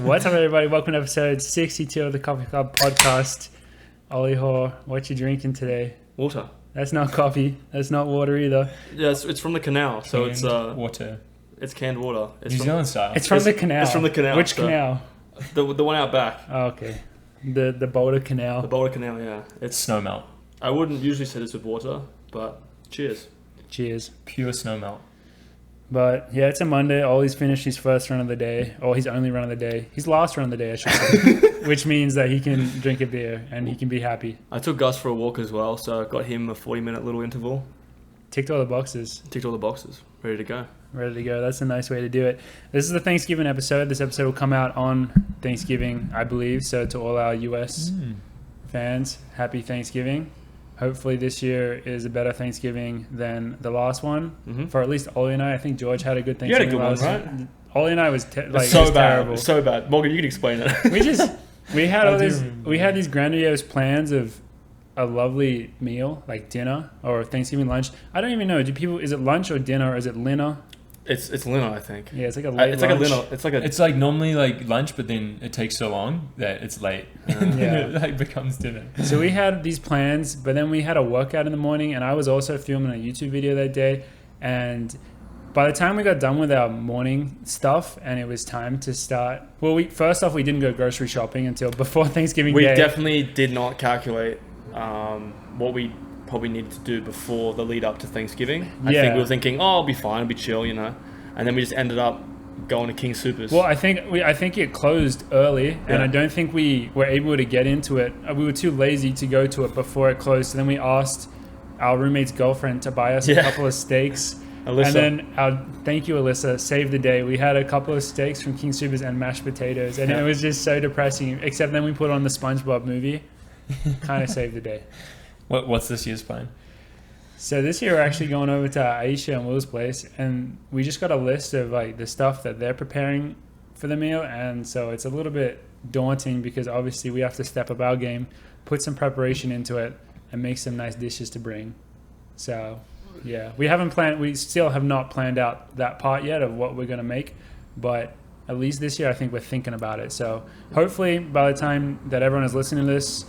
What's up, everybody? Welcome to episode 62 of the Coffee Club podcast. Ollie Hoare, what you drinking today? Water. That's not coffee. That's not water either. Yeah, it's from the canal, so it's water. It's canned water. It's New Zealand style. It's from the canal. It's from the canal. Which canal? The one out back. Oh, okay. The Boulder Canal. The Boulder Canal, yeah. It's snow melt. I wouldn't usually say this with water, but cheers. Cheers. Pure snow melt. But yeah, it's a Monday. Ollie's finished his first run of the day, or his only run of the day. His last run of the day, I should say, which means that he can drink a beer and he can be happy. I took Gus for a walk as well, so I got him a 40-minute little interval. Ticked all the boxes. Ticked all the boxes. Ready to go. Ready to go. That's a nice way to do it. This is the Thanksgiving episode. This episode will come out on Thanksgiving, I believe. So to all our US fans, happy Thanksgiving. Hopefully this year is a better Thanksgiving than the last one. For at least Ollie and I. I think George had a good Thanksgiving. You had a good one, right? Ollie and I was so bad. terrible. So bad. Morgan, you can explain it. we had these grandiose plans of a lovely meal, like dinner or Thanksgiving lunch. I don't even know. Is it lunch or dinner, or is it dinner? It's Lino, I think. Yeah, it's like a late It's lunch. like a Lino. It's like normally like lunch, but then it takes so long that it's late. And then it like becomes dinner. So we had these plans, but then we had a workout in the morning, and I was also filming a YouTube video that day. And by the time we got done with our morning stuff and it was time to start, well, first off, we didn't go grocery shopping until before Thanksgiving We Day. definitely did not calculate what we probably needed to do before the lead up to Thanksgiving. I think we were thinking, oh, I'll be fine, I'll be chill, and then we just ended up going to King Soopers. Well, I think it closed early, and I don't think we were able to get into it. We were too lazy to go to it before it closed. So then we asked our roommate's girlfriend to buy us a couple of steaks. Alyssa. And then thank you, Alyssa, saved the day. We had a couple of steaks from King Soopers and mashed potatoes, and it was just so depressing. Except then we put on the SpongeBob movie. Kind of saved the day. What's this year's plan? So this year we're actually going over to Aisha and Will's place, and we just got a list of like the stuff that they're preparing for the meal, and so it's a little bit daunting because obviously we have to step up our game, put some preparation into it, and make some nice dishes to bring. So yeah, we still have not planned out that part yet of what we're going to make, but at least this year I think we're thinking about it. So hopefully by the time that everyone is listening to this,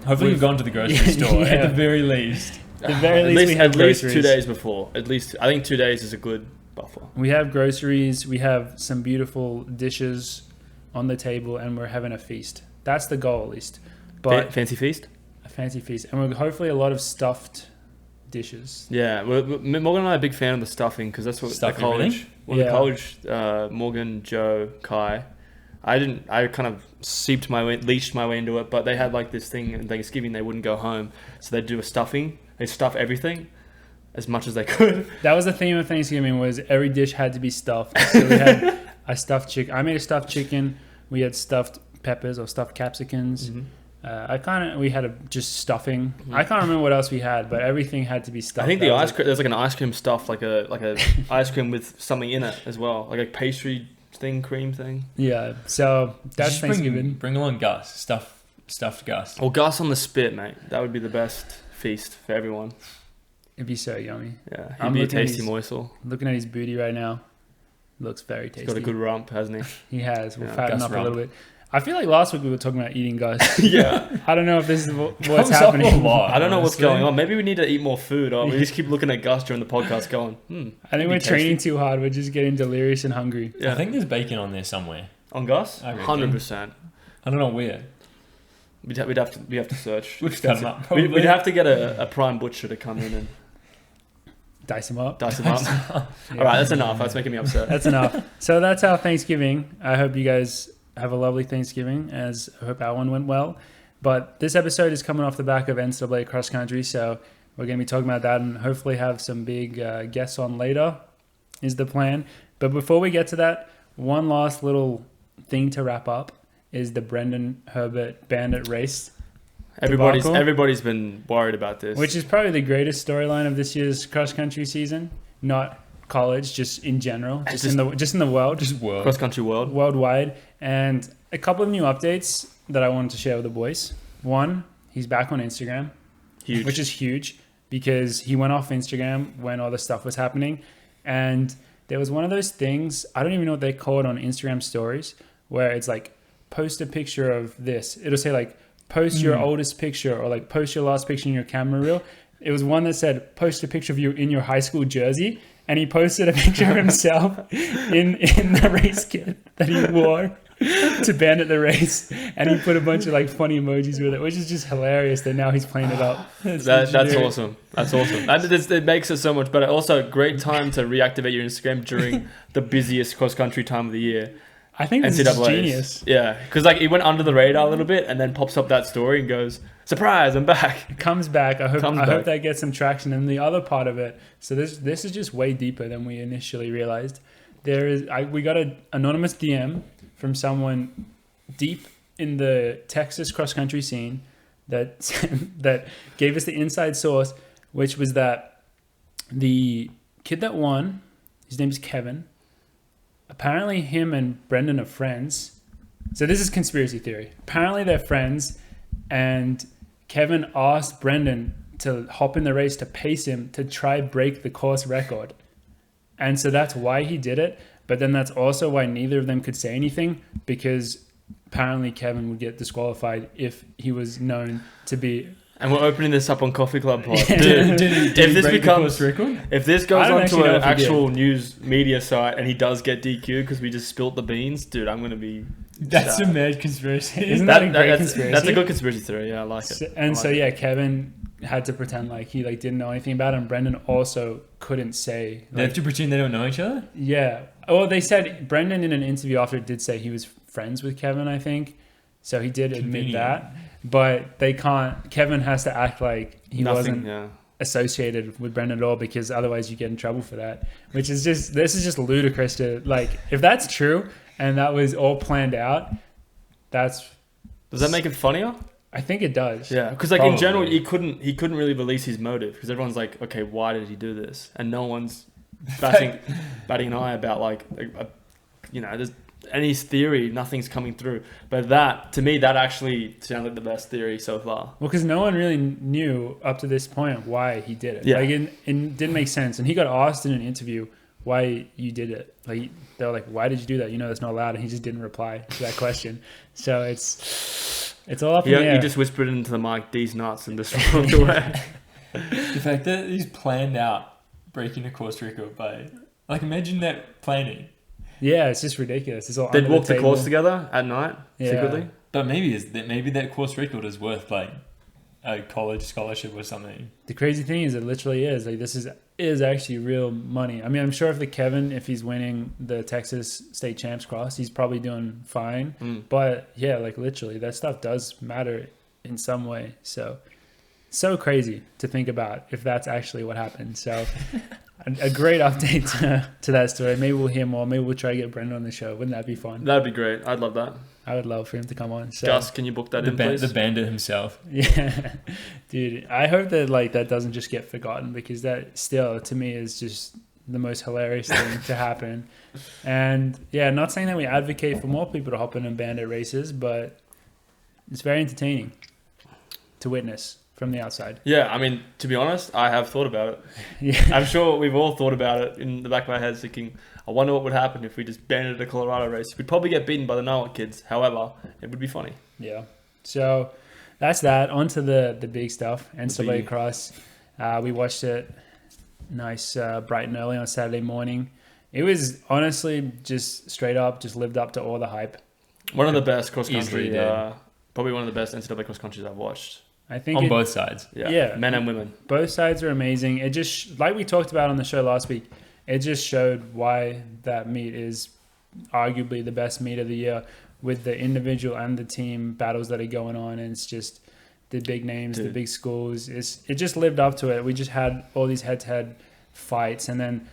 hopefully we've gone to the grocery store at the very least. At the very least we have groceries. At least 2 days before. At least, I think 2 days is a good buffer. We have groceries. We have some beautiful dishes on the table, and we're having a feast. That's the goal, at least. But fancy feast? A fancy feast. And we're hopefully a lot of stuffed dishes. Yeah. Morgan and I are a big fan of the stuffing because that's what Stuff the college... everything? Well, the college, Morgan, Joe, Kai... I kind of leached my way into it, but they had like this thing in Thanksgiving, they wouldn't go home. So they'd do a stuffing. They'd stuff everything as much as they could. That was the theme of Thanksgiving, was every dish had to be stuffed. So we had a stuffed chicken. I made a stuffed chicken. We had stuffed peppers or stuffed capsicums. We had just stuffing. I can't remember what else we had, but everything had to be stuffed. I think the ice cream, there's like an ice cream stuff, like a ice cream with something in it as well. Like a pastry cream thing. Yeah, so that's Just Thanksgiving. Bring along Gus, stuffed Gus. Or Gus on the spit, mate. That would be the best feast for everyone. It'd be so yummy. Yeah, he'd be a tasty morsel. Looking at his booty right now, looks very tasty. He's got a good rump, hasn't he? He has. We'll Yeah, fatten Gus up rump. a little bit. I feel like last week we were talking about eating Gus. Yeah. I don't know if this is what's Comes up happening. a lot, I don't know what's honestly. going on. Maybe we need to eat more food, or we just keep looking at Gus during the podcast going, I think we're training too hard. We're just getting delirious and hungry. Yeah. I think there's bacon on there somewhere. On Gus? I reckon. 100%. I don't know where. We'd have to search. We'll just cut 'em up, probably. We'd have to get a prime butcher to come in and Dice them up. dice them up. Yeah. All right, that's enough. That's making me upset. That's enough. So that's our Thanksgiving. I hope you guys have a lovely Thanksgiving, as I hope our one went well. But this episode is coming off the back of NCAA cross country, so we're going to be talking about that and hopefully have some big guests on later is the plan. But before we get to that, one last little thing to wrap up is the Brendan Herbert Bandit race. Everybody's been worried about this. Which is probably the greatest storyline of this year's cross country season. Not college, just in general, just in the world, Just world. cross country world. worldwide. And a couple of new updates that I wanted to share with the boys. One, he's back on Instagram, Huge. which is huge because he went off Instagram when all this stuff was happening, and there was one of those things, I don't even know what they call it on Instagram stories, where it's like, post a picture of this. It'll say like, post your oldest picture, or like post your last picture in your camera reel. It was one that said, post a picture of you in your high school jersey. And he posted a picture of himself in the race kit that he wore to Bandit the race. And he put a bunch of like funny emojis with it, which is just hilarious that now he's playing it up. That's awesome. That's awesome. And it makes it so much better. Also, great time to reactivate your Instagram during the busiest cross-country time of the year. I think this is genius. Yeah, because like it went under the radar a little bit, and then pops up that story and goes, "Surprise, I'm back." It comes back. I hope that gets some traction. And the other part of it, so this is just way deeper than we initially realized. We got an anonymous DM from someone deep in the Texas cross country scene that gave us the inside source, which was that the kid that won, his name is Kevin. Apparently him and Brendan are friends. So this is conspiracy theory. Apparently they're friends, and Kevin asked Brendan to hop in the race to pace him to try break the course record. And so that's why he did it. But then that's also why neither of them could say anything, because apparently Kevin would get disqualified if he was known to be... And we're opening this up on Coffee Club Pod. Did if this goes onto an actual news media site and he does get DQ because we just spilt the beans, dude, I'm going to be... That's a mad conspiracy. Isn't that a great conspiracy? That's a good conspiracy theory. Yeah, I like it. Kevin had to pretend like he like didn't know anything about it, and Brendan also couldn't say. They have to pretend they don't know each other? Yeah. Well, they said Brendan in an interview after did say he was friends with Kevin, I think. So he did admit that. But they can't... Kevin has to act like he wasn't associated with Brendan at all, because otherwise you get in trouble for that. Which is just... This is just ludicrous to... Like, if that's true and that was all planned out, that's... Does that make it funnier? I think it does. Yeah, because like in general, he couldn't really release his motive, because everyone's like, okay, why did he do this? And no one's batting an eye about like, there's any theory, nothing's coming through. But that, to me, that actually sounded like the best theory so far. Well, because no one really knew up to this point why he did it. Yeah. Like, it didn't make sense. And he got asked in an interview why you did it. Like, they were like, why did you do that? You know that's not allowed. And he just didn't reply to that question. So it's all up in the air. He just whispered into the mic, "These nuts," and just walked away. The fact that he's planned out breaking a course record by... Like, imagine that planning. Yeah, it's just ridiculous. It's all They'd walk the course together at night, secretly. But maybe that course record is worth like a college scholarship or something. The crazy thing is, it literally is. Like, this is actually real money. I mean, I'm sure if he's winning the Texas State Champs Cross, he's probably doing fine. But yeah, like literally, that stuff does matter in some way. So crazy to think about if that's actually what happened. So a great update to that story. Maybe we'll hear more. Maybe we'll try to get Brendan on the show. Wouldn't that be fun? That'd be great. I'd love that. I would love for him to come on. So, Gus, can you book that in, please? The Bandit himself. Yeah, dude. I hope that like that doesn't just get forgotten, because that still to me is just the most hilarious thing to happen. And yeah, not saying that we advocate for more people to hop in Bandit races, but it's very entertaining to witness from the outside. Yeah, I mean, to be honest, I have thought about it. Yeah, I'm sure we've all thought about it in the back of our heads, thinking, I wonder what would happen if we just banded a Colorado race. We'd probably get beaten by the Ncaa kids. However, it would be funny. Yeah. So that's that. On to the big stuff. NCAA Cross. We watched it nice, bright and early on Saturday morning. It was honestly just straight up, just lived up to all the hype. One of the best cross country, probably one of the best NCAA cross countries I've watched. I think on both sides. Yeah, men and women. Both sides are amazing. It just, like we talked about on the show last week, it just showed why that meet is arguably the best meet of the year, with the individual and the team battles that are going on. And it's just the big names, the big schools. It just lived up to it. We just had all these head-to-head fights. And then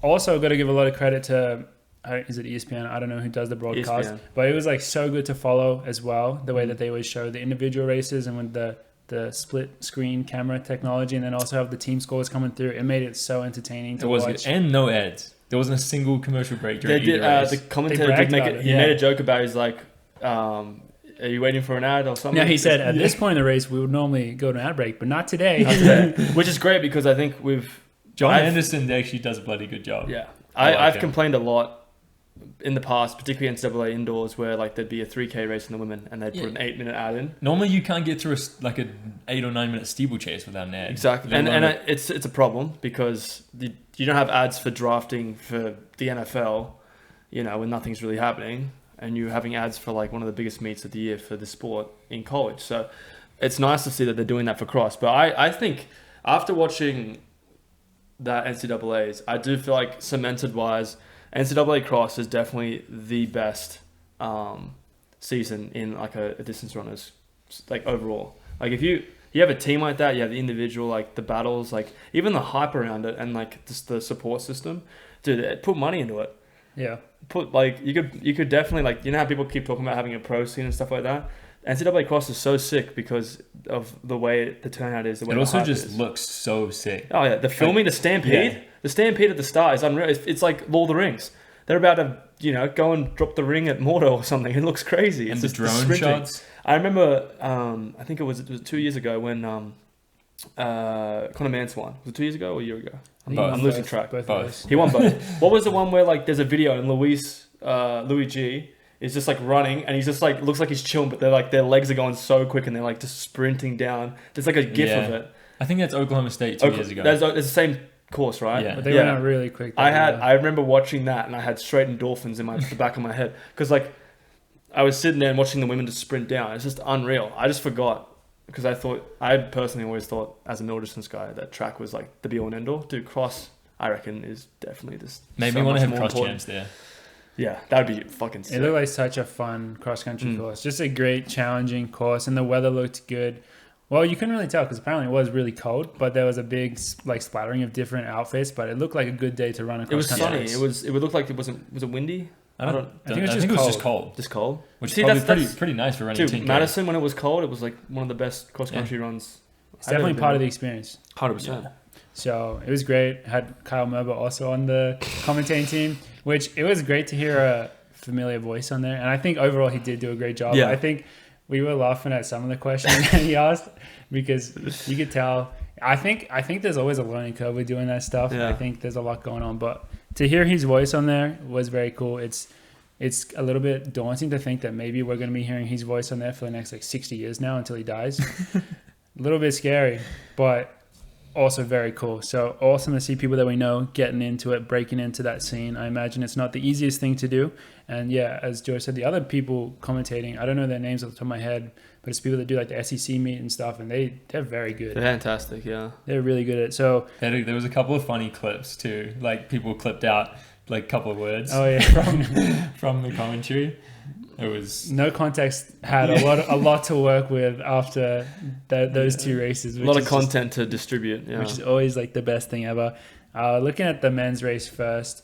also got to give a lot of credit to, is it ESPN? I don't know who does the broadcast, ESPN. But it was like so good to follow as well, the way that they always show the individual races and with the split screen camera technology, and then also have the team scores coming through. It made it so entertaining to watch. Good. And no ads. There wasn't a single commercial break during either race. The commentator did make it. He made a joke about it. He's like, are you waiting for an ad or something? Yeah, he said at this point in the race we would normally go to an ad break, but not today. Which is great, because I think John Anderson actually does a bloody good job. Yeah, I've complained a lot in the past, particularly NCAA indoors, where like there'd be a 3K race in the women and they'd put an 8-minute ad in. Normally, you can't get through like an 8 or 9 minute steeplechase without an ad. Exactly, and it's a problem because you don't have ads for drafting for the NFL, you know, when nothing's really happening, and you're having ads for like one of the biggest meets of the year for the sport in college. So it's nice to see that they're doing that for cross. But I think after watching that NCAA's, I do feel like cemented wise, NCAA cross is definitely the best season in like a distance runners, like overall. Like if you have a team like that, you have the individual, like the battles, like even the hype around it, and like just the support system, dude, put money into it. Yeah. Put like you could definitely, like, you know how people keep talking about having a pro scene and stuff like that. NCAA cross is so sick because of the way the turnout is. The way it also just is. looks so sick. Oh yeah, the filming, the stampede, the stampede at the start is unreal. It's like Lord of the Rings. They're about to, you know, go and drop the ring at Mordor or something. It looks crazy. And it's the drone shots. I remember, I think it was 2 years ago when Conor Mance won. Was it 2 years ago or a year ago? I'm losing track. Both. He won both. What was the one where like there's a video and Louis G is just like running and he's just like, looks like he's chilling, but they're like, their legs are going so quick and they're like just sprinting down. There's like a gif of it. I think that's Oklahoma State 2 years ago. It's the same course, right? Yeah. But they went out really quick. I remember watching that and I had straight endorphins in the back of my head because like I was sitting there and watching the women just sprint down. It's just unreal. I just forgot because I personally always thought as a middle distance guy that track was like the be all and end all. Dude, cross, I reckon, is definitely just maybe we want to have cross champs there. Yeah, that would be fucking sick. It looked like such a fun cross-country course. Just a great, challenging course, and the weather looked good. Well, you couldn't really tell because apparently it was really cold, but there was a big like splattering of different outfits, but it looked like a good day to run across. It was country. sunny. It would look like it wasn't. Was it windy? I think it was just cold. Just cold. Which is probably pretty nice for running. Dude, Madison, when it was cold, it was like one of the best cross-country runs. It's definitely part of the experience. 100%. So it was great. Had Kyle Merber also on the commentating team, which it was great to hear a familiar voice on there. And I think overall he did do a great job. Yeah. I think we were laughing at some of the questions that he asked because you could tell. I think there's always a learning curve with doing that stuff. Yeah. I think there's a lot going on, but to hear his voice on there was very cool. It's a little bit daunting to think that maybe we're going to be hearing his voice on there for the next like 60 years now until he dies. A little bit scary, but also very cool. So awesome to see people that we know getting into it, breaking into that scene. I imagine it's not the easiest thing to do. And yeah, as George said, the other people commentating, I don't know their names off the top of my head, but it's people that do like the SEC meet and stuff, and they're very good. They're fantastic, yeah. They're really good at it. So there was a couple of funny clips too, like people clipped out like a couple of words. Oh yeah, from the commentary. It was no context. Had a lot to work with after those two races. A lot of content to distribute, yeah. Which is always like the best thing ever. Looking at the men's race first,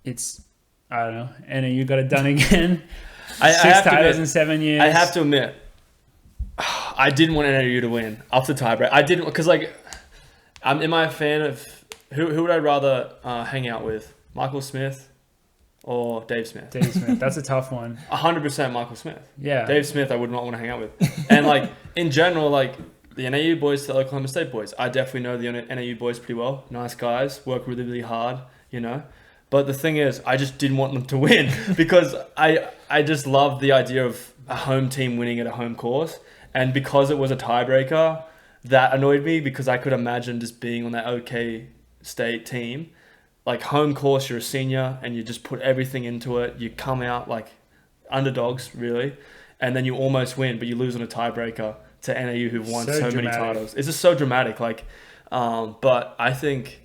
it's I don't know. And you got it done again. 6 titles in 7 years. I have to admit, I didn't want NAU to win off the tiebreak. I didn't because like, am I a fan of who would I rather hang out with? Michael Smith or Dave Smith? Dave Smith. That's a tough one. 100% Michael Smith. Yeah. Dave Smith, I would not want to hang out with. And like in general, like the NAU boys to the Oklahoma State boys, I definitely know the NAU boys pretty well. Nice guys, work really, really hard, you know. But the thing is, I just didn't want them to win because I just loved the idea of a home team winning at a home course. And because it was a tiebreaker, that annoyed me because I could imagine just being on that OK State team. Like home course, you're a senior and you just put everything into it. You come out like underdogs, really. And then you almost win, but you lose on a tiebreaker to NAU who've won so many titles. It's just so dramatic. Like, but I think,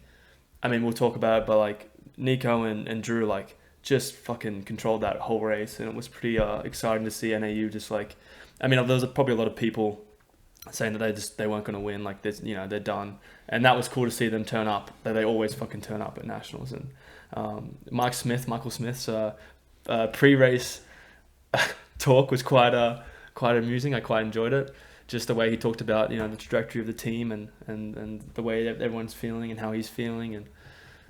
I mean, we'll talk about it, but like Nico and Drew, like just fucking controlled that whole race. And it was pretty exciting to see NAU just like, I mean, there was probably a lot of people saying that they weren't going to win, like this, you know, they're done, and that was cool to see them turn up. That they always fucking turn up at nationals. And Michael Smith's pre-race talk was quite amusing. I quite enjoyed it, just the way he talked about, you know, the trajectory of the team and the way that everyone's feeling and how he's feeling and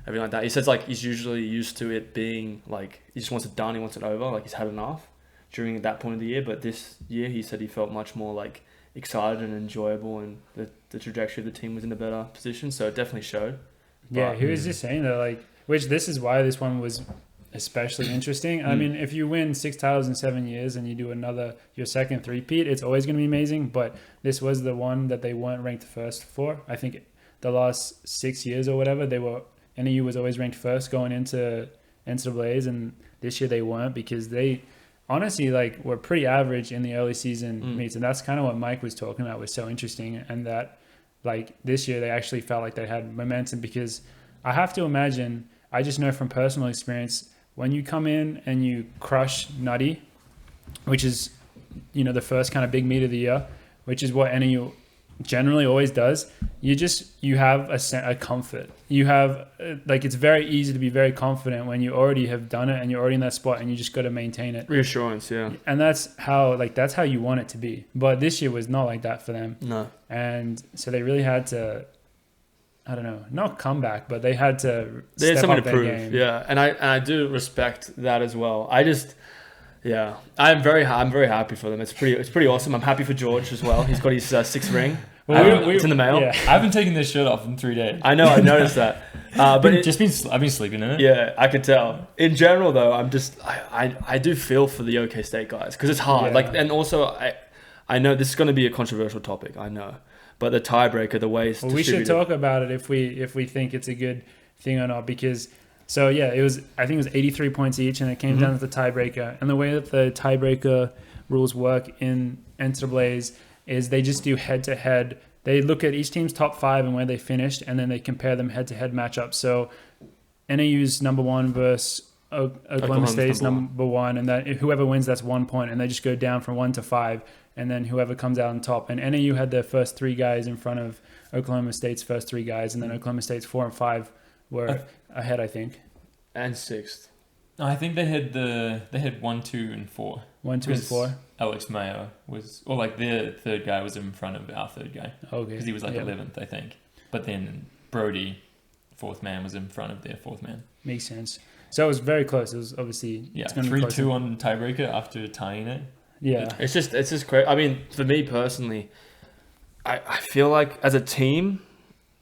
everything like that. He says like he's usually used to it being like he just wants it done, he wants it over, like he's had enough during that point of the year. But this year he said he felt much more like excited and enjoyable, and the trajectory of the team was in a better position, so it definitely showed. Yeah, he was just saying that, like, which this is why this one was especially interesting. I mean, if you win 6 titles in 7 years and you do your second three-peat, it's always going to be amazing. But this was the one that they weren't ranked first for. I think the last 6 years or whatever, NAU was always ranked first going into NCAAs, and this year they weren't because they honestly were pretty average in the early season meets, and that's kind of what Mike was talking about was so interesting, and that this year they actually felt like they had momentum because I have to imagine, I just know from personal experience, when you come in and you crush Nutty, which is the first kind of big meet of the year, which is what NAU generally always does, you have a comfort. You have it's very easy to be very confident when you already have done it and you're already in that spot and you just got to maintain it. Reassurance, yeah. And that's how you want it to be. But this year was not like that for them. No. And so they really had to, I don't know, not come back, but they had to They had step something up to their prove. game. Yeah, and I do respect that as well. I'm very happy for them. It's pretty awesome. I'm happy for George as well. He's got his 6th ring. Well, it's in the mail. Yeah. I haven't taken this shirt off in 3 days. I know. I noticed that. But I've been sleeping in it. Yeah, I could tell. In general, though, I do feel for the OK State guys because it's hard. Yeah. And also I know this is going to be a controversial topic. I know, but the tiebreaker, the way it's we should talk about it if we think it's a good thing or not because. So yeah, I think it was 83 points each, and it came down to the tiebreaker. And the way that the tiebreaker rules work in NCAAs is they just do head-to-head. They look at each team's top 5 and where they finished, and then they compare them head-to-head matchups. So NAU's number 1 versus Oklahoma State's number 1, and that whoever wins, that's 1 point, and they just go down from 1 to 5, and then whoever comes out on top. And NAU had their first 3 guys in front of Oklahoma State's first 3 guys, and then Oklahoma State's 4 and 5 were ahead, I think. And 6th. No, I think they had 1, 2, and 4. 1, 2, and 4. Alex Mayo their third guy was in front of our third guy. Okay. Because he was 11th, I think. But then Brody, 4th man, was in front of their 4th man. Makes sense. So it was very close. It was obviously 3-2 on tiebreaker after tying it. Yeah. It's just crazy. I mean, for me personally, I feel like as a team,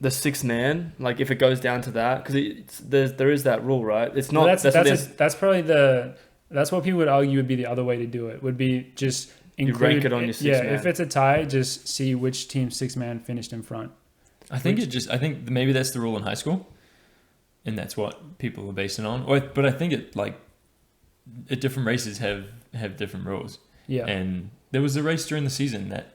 the 6th man, if it goes down to that, because there is that rule, right? It's not. Well, that's probably that's what people would argue would be the other way to do it. Would be just you rank it on your 6th man. Yeah, if it's a tie, just see which team's 6th man finished in front. I think maybe that's the rule in high school, and that's what people are basing on. But I think different races have different rules. Yeah. And there was a race during the season that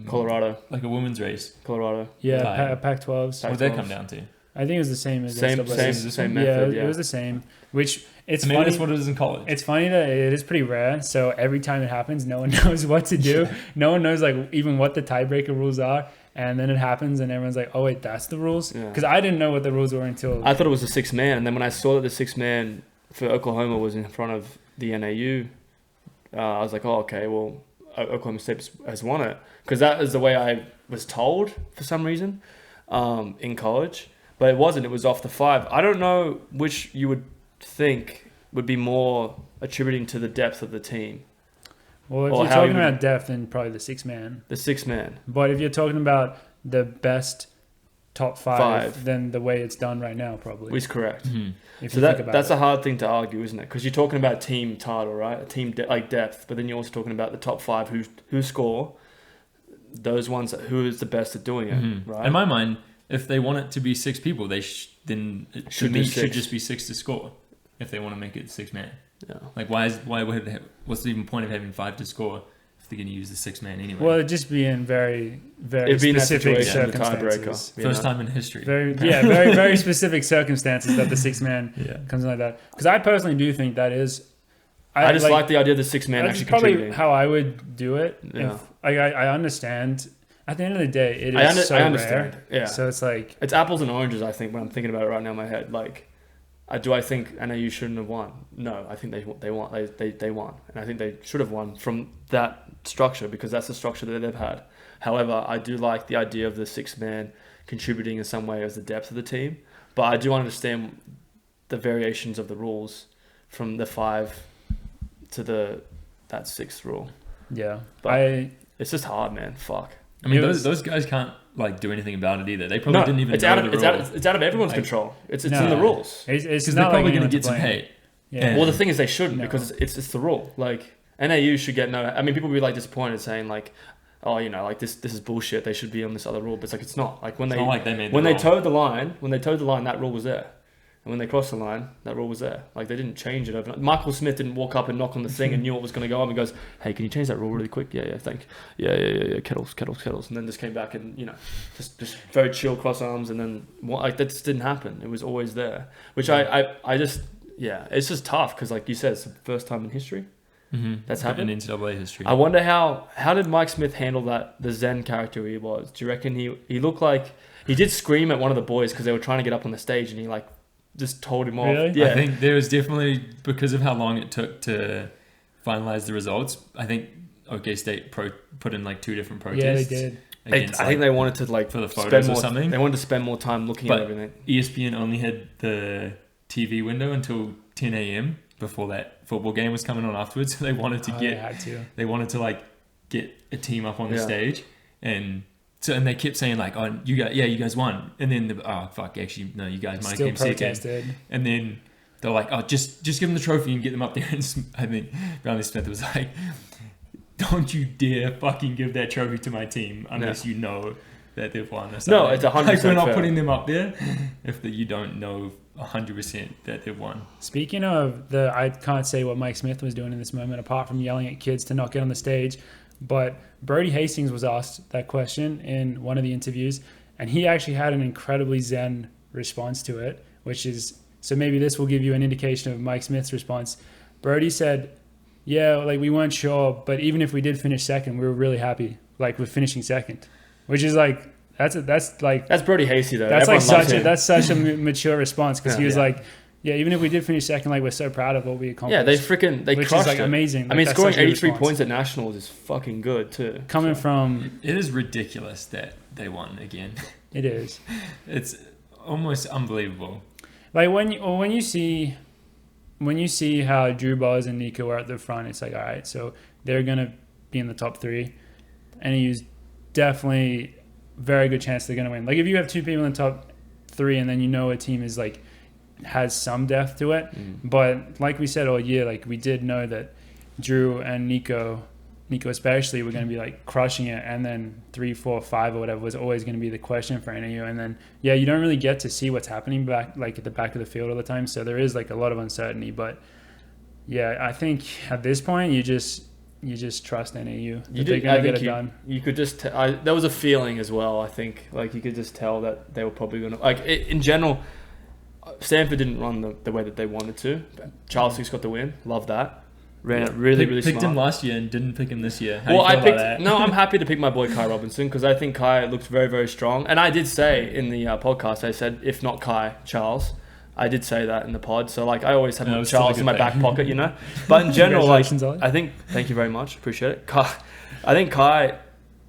Colorado, like a women's race. Colorado. Yeah, Pac-12s. What did that come down to? I think it was the same as same method. Yeah, it was the same. Which it's maybe funny. that's what it is in college. It's funny that it is pretty rare. So every time it happens, no one knows what to do. No one knows even what the tiebreaker rules are. And then it happens, and everyone's like, "Oh wait, that's the rules." Because I didn't know what the rules were until I thought it was the 6th man, and then when I saw that the 6th man for Oklahoma was in front of the NAU, I was like, "Oh, okay, well." Oklahoma State has won it because that is the way I was told for some reason in college, but it wasn't. It was off the 5. I don't know which you would think would be more attributing to the depth of the team. Well, if you're talking about depth, then probably the 6th man. The 6th man. But if you're talking about the best top 5, then the way it's done right now probably is correct. Mm-hmm. So that's a hard thing to argue, isn't it? Because you're talking about team title, right? A team depth, but then you're also talking about the top 5 who score. Those ones who is the best at doing it, right? In my mind, if they want it to be 6 people, they then it should just be 6 to score. If they want to make it 6 man, what's the even point of having 5 to score if they're going to use the 6 man anyway? Well, it'd just be in very specific circumstances. First time in history. Very very specific circumstances that the 6 man comes in like that. Because I personally do think that is. I just like the idea of the 6 man actually contributing. That's probably how I would do it. Yeah. I understand. At the end of the day, it is I understand. rare. Yeah. So it's it's apples and oranges. I think when I'm thinking about it right now in my head, do I think NAU shouldn't have won? No, I think they won. They won, and I think they should have won from that structure because that's the structure that they've had. However, I do like the idea of the 6 man contributing in some way as the depth of the team, but I do understand the variations of the rules from the 5 to that 6th rule. Yeah, but it's just hard, man. Fuck. I mean, those guys can't do anything about it either. They probably didn't even know the rule. It's out of everyone's control. It's in the rules. Because they're probably going to get some hate. Yeah. Well, the thing is they shouldn't No. because it's the rule. Like NAU should get no. I mean, people would be like disappointed saying like, oh, you know, like this is bullshit. They should be on this other rule, but it's like it's not. Like when It's they not like they made when the they wrong. towed the line, that rule was there. And when they crossed the line, that rule was there. Like they didn't change it overnight. Michael Smith didn't walk up and knock on the thing and knew what was going to go on and goes, "Hey, can you change that rule really quick?" Yeah, thank. Yeah. Kettles. And then just came back and just very chill cross arms and then like that just didn't happen. It was always there, which I just it's just tough because like you said, it's the first time in history that's happened in NCAA history. I wonder how did Mike Smith handle that, the Zen character he was? Do you reckon he looked like he did scream at one of the boys because they were trying to get up on the stage and he like just told him off? Really? Yeah. I think there was definitely, because of how long it took to finalize the results, I think OK State put in like 2 different protests. Yeah, they did. against, I think they wanted to like for the spend photos or more, something. They wanted to spend more time looking at everything. ESPN only had the TV window until 10 a.m. before that football game was coming on afterwards. So they wanted to they wanted to like get a team up on the stage, and they kept saying like, "Oh, you guys won," and then actually no, you guys might came second, and then they're like, "Oh, just give them the trophy and get them up there." And I think Riley Smith was like, "Don't you dare fucking give that trophy to my team unless you know that they've won." Or something. No, it's 100%. Like, we're not fair. putting them up there if you don't know 100% that they've won. Speaking of I can't say what Mike Smith was doing in this moment apart from yelling at kids to not get on the stage, but Brody Hastings was asked that question in one of the interviews, and he actually had an incredibly zen response to it, which is, so maybe this will give you an indication of Mike Smith's response. Brody said, "Yeah, like we weren't sure, but even if we did finish second, we were really happy, like with finishing second," which is like, that's Brody Hasty though. That's Everyone like loves him. such a mature response, because he was like, "Yeah, even if we did finish second, like we're so proud of what we accomplished." Yeah, they which crushed is like it. amazing. I mean, Like, that's scoring such a good 83 response. points at nationals is fucking good too. Coming from, It is ridiculous that they won again. it is It's almost unbelievable. like when you see how Drew Bosley and Nico are at the front, it's like, all right, so they're gonna be in the top 3, and he's definitely very good chance they're gonna win. Like if you have 2 people in the top 3, and then a team is like has some depth to it, but like we said all year, like we did know that Drew and Nico especially were going to be like crushing it, and then 3, 4, 5 or whatever was always going to be the question for NAU. And then you don't really get to see what's happening back like at the back of the field all the time, so there is like a lot of uncertainty. But yeah, I think at this point you just trust NAU that they're going to get it done. You could just there was a feeling as well. I think like you could just tell that they were probably going to in general. Stanford didn't run the way that they wanted to. Charles Hicks got the win. Love that. Ran it really smart. Picked him last year and didn't pick him this year. I'm happy to pick my boy Kai Robinson because I think Kai looked very, very strong. And I did say in the podcast, I said, if not Kai, Charles. I did say that in the pod. So like I always have Charles in my back pocket, But in general, I think, thank you very much. Appreciate it. I think Kai,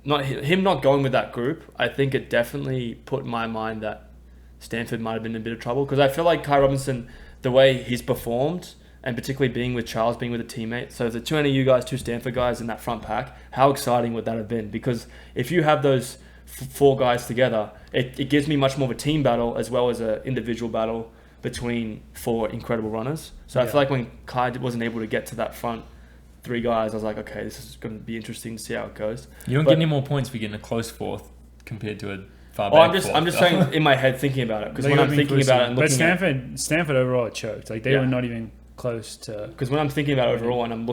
not going with that group, I think it definitely put in my mind that Stanford might have been in a bit of trouble, because I feel like Kai Robinson, the way he's performed, and particularly being with Charles, being with a teammate, so the 2 NAU guys, 2 Stanford guys in that front pack, how exciting would that have been? Because if you have those 4 guys together, it gives me much more of a team battle as well as an individual battle between 4 incredible runners. So I feel like when Kai wasn't able to get to that front 3 guys, I was like, okay, this is going to be interesting to see how it goes. You don't get any more points for getting a close 4th compared to a far back. I'm just saying in my head thinking about it, because when I'm thinking about it and looking but Stanford overall choked. Like they were not even close to. Because when I'm thinking about it overall and I'm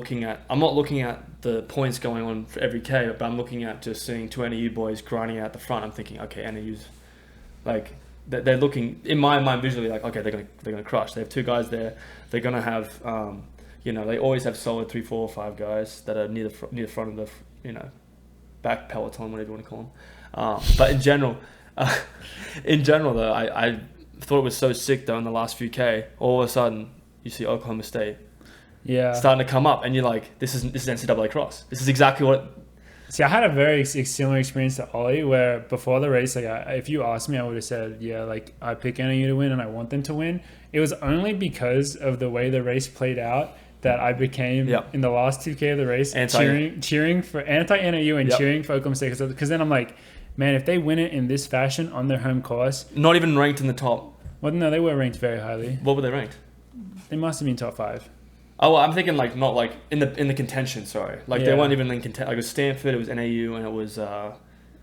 not looking at the points going on for every K, but I'm looking at just seeing 2 NAU boys grinding out the front. I'm thinking, okay, NAU's like they're looking in my mind visually like, okay, they're gonna crush. They have 2 guys there. They're gonna have they always have solid 3, 4, 5 guys that are near the front of the back peloton, whatever you want to call them. But in general though, I thought it was so sick though in the last few K. All of a sudden, you see Oklahoma State starting to come up, and you're like, this is NCAA cross. This is exactly what. See, I had a very similar experience to Ollie, where before the race, like if you asked me, I would have said, yeah, like I pick NAU to win and I want them to win. It was only because of the way the race played out that I became in the last 2K of the race cheering for anti-NAU and cheering for Oklahoma State, because then I'm like, man, if they win it in this fashion on their home course, not even ranked in the top. Well, no, they were ranked very highly. What were they ranked? They must have been top 5. Oh, well, I'm thinking like not like in the contention. Sorry, like they Yeah. weren't even in contention. Like it was Stanford, it was NAU, and it was.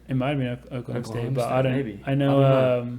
It might have been Oklahoma State, but State, I don't. maybe. I know.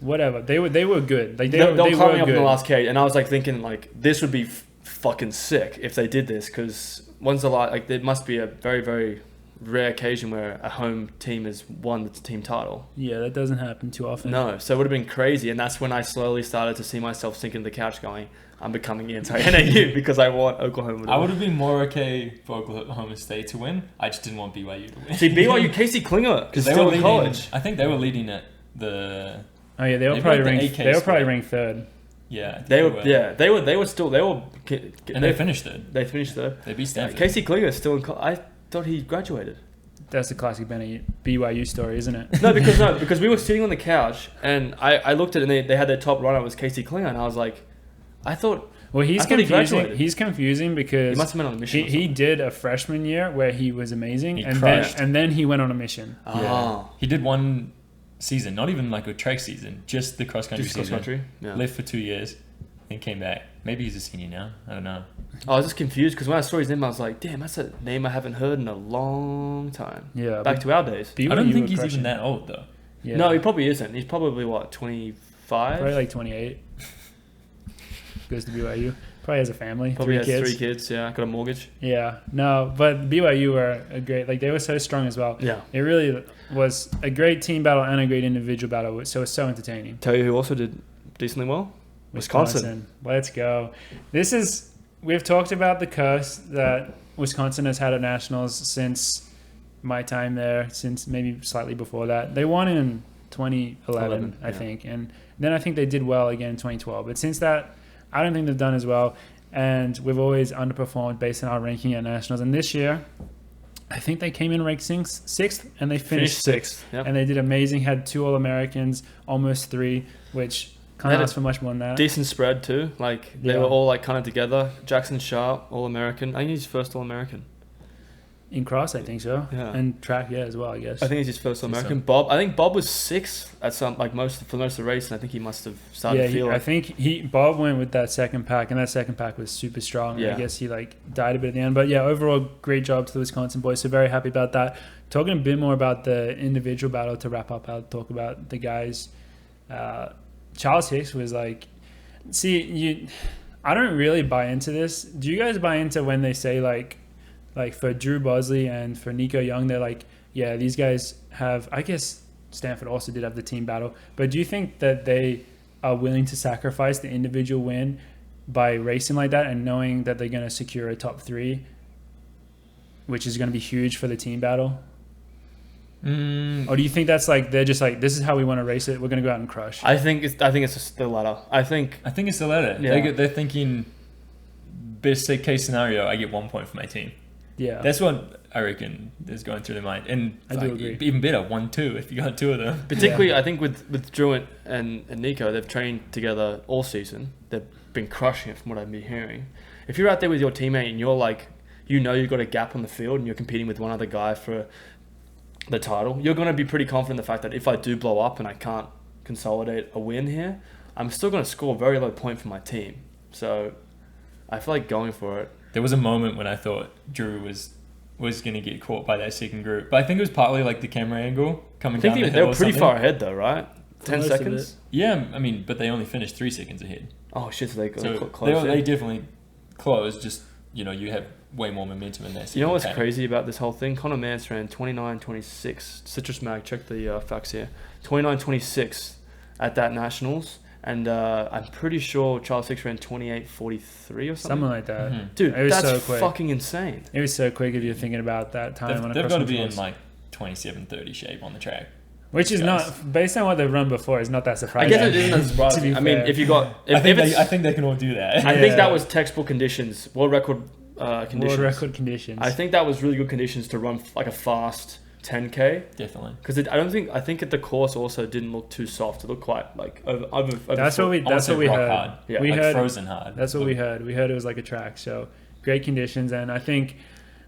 Whatever. They were good. Like they They'll were call me up good. in the last cage, and I was like thinking like this would be fucking sick if they did this, because once a lot like there must be a very very rare occasion where a home team has won the team title. Yeah, that doesn't happen too often. No, so it would have been crazy, and that's when I slowly started to see myself sinking to the couch, going, "I'm becoming anti-NAU because I want Oklahoma." I would have been more okay for Oklahoma State to win. I just didn't want BYU to win. See, BYU, Casey Klinger, because they still were in leading, college. I think they were leading at the. Oh yeah, they were Maybe probably like the ranked. AK They were probably squad. ranked 3rd. Yeah, I think They were, yeah, they were, and they finished third. They finished third. They beat Stanford. Casey Klinger is still in college. I thought he graduated. That's the classic BYU story, isn't it? No, because we were sitting on the couch, and I looked at it, and they had their top runner was Casey Klinger, and I was like, I thought. Well, he's I thought he confusing. graduated. He's confusing He because must have been on a mission. he did a freshman year where he was amazing, He and crushed. then he went on a mission. Oh, He did one season, not even like a track season, just the cross country just season. cross country. Yeah. Lived for 2 years, then came back. Maybe he's a senior now. I don't know. I was just confused because when I saw his name, I was like, damn, that's a name I haven't heard in a long time. Yeah, Back to our days. BYU I don't think were he's crushing. even that old though. Yeah. No, he probably isn't. He's probably what, 25? Probably like 28. Goes to BYU. Probably has a family. Probably 3 has kids. 3 kids. Yeah, got a mortgage. Yeah. No, but BYU were a great. Like they were so strong as well. Yeah. It really was a great team battle and a great individual battle. So it was so entertaining. Tell you who also did decently well? Wisconsin. Let's go. We've talked about the curse that Wisconsin has had at nationals since my time there, since maybe slightly before that. They won in 2011, I think, and then I think they did well again in 2012. But since that, I don't think they've done as well, and we've always underperformed based on our ranking at nationals. And this year, I think they came in ranked 6th, and they finished 6th. Yep. And they did amazing. Had 2 All-Americans, almost 3, which can't ask for much more than that. Decent spread too. Like they were all like kind of together. Jackson Sharp, All-American. I think he's first All-American. In cross, I think so. Yeah. And track, as well, I guess. I think he's his first All-American. so. I think Bob was 6th at some for most of the race, and I think he must have started to feel I it. think Bob went with that second pack, and that second pack was super strong. Yeah. I guess he died a bit at the end, but overall great job to the Wisconsin boys. So very happy about that. Talking a bit more about the individual battle to wrap up. I'll talk about the guys. Charles Hicks was like, I don't really buy into this. Do you guys buy into when they say like for Drew Bosley and for Nico Young, they're like, yeah, these guys have, I guess Stanford also did have the team battle, but do you think that they are willing to sacrifice the individual win by racing like that and knowing that they're going to secure a top 3, which is going to be huge for the team battle? Or do you think that's like they're just like, this is how we want to race it, we're going to go out and crush? I think it's just the latter. I think it's the latter. Yeah. They're thinking, best case scenario, I get 1 point for my team. Yeah, That's what I reckon is going through their mind. And I do agree. Even better, 1-2 if you got 2 of them. particularly I think with Drew and Nico, they've trained together all season. They've been crushing it from what I've been hearing. If you're out there with your teammate and you're like, you've got a gap on the field and you're competing with one other guy for the title, you're going to be pretty confident in the fact that if I do blow up and I can't consolidate a win here, I'm still going to score a very low point for my team. So I feel like going for it. There was a moment when I thought Drew was going to get caught by that second group. But I think it was partly like the camera angle coming down the hill. They were or pretty something. far ahead though, right? For 10 most of seconds? Yeah, I mean, but they only finished 3 seconds ahead. Oh shit, so they got So close. they definitely closed, just, you have way more momentum in there. You know what's crazy about this whole thing? Conor Mance ran 29.26. Citrus Mag, check the facts here. 29.26 at that Nationals. And I'm pretty sure Charles Hicks ran 28.43 or something. like that. Mm-hmm. Dude, It was that's so quick. fucking insane. It was so quick if you're thinking about that time. on a They've got to be cross-country in race. like 27-30 shape on the track. Which is not, based on what they've run before, is not that I surprising. guess it isn't as surprising. I mean, fair. if you got... I think they can all do that. I think Yeah. that was textbook conditions, world record conditions. World record conditions. I think that was really good conditions to run like a fast 10K. Definitely. Because I think at the course also didn't look too soft. It looked quite like over That's what we Almost like rock heard. hard. We like heard frozen hard. That's what we heard. We heard it was like a track. So great conditions, and I think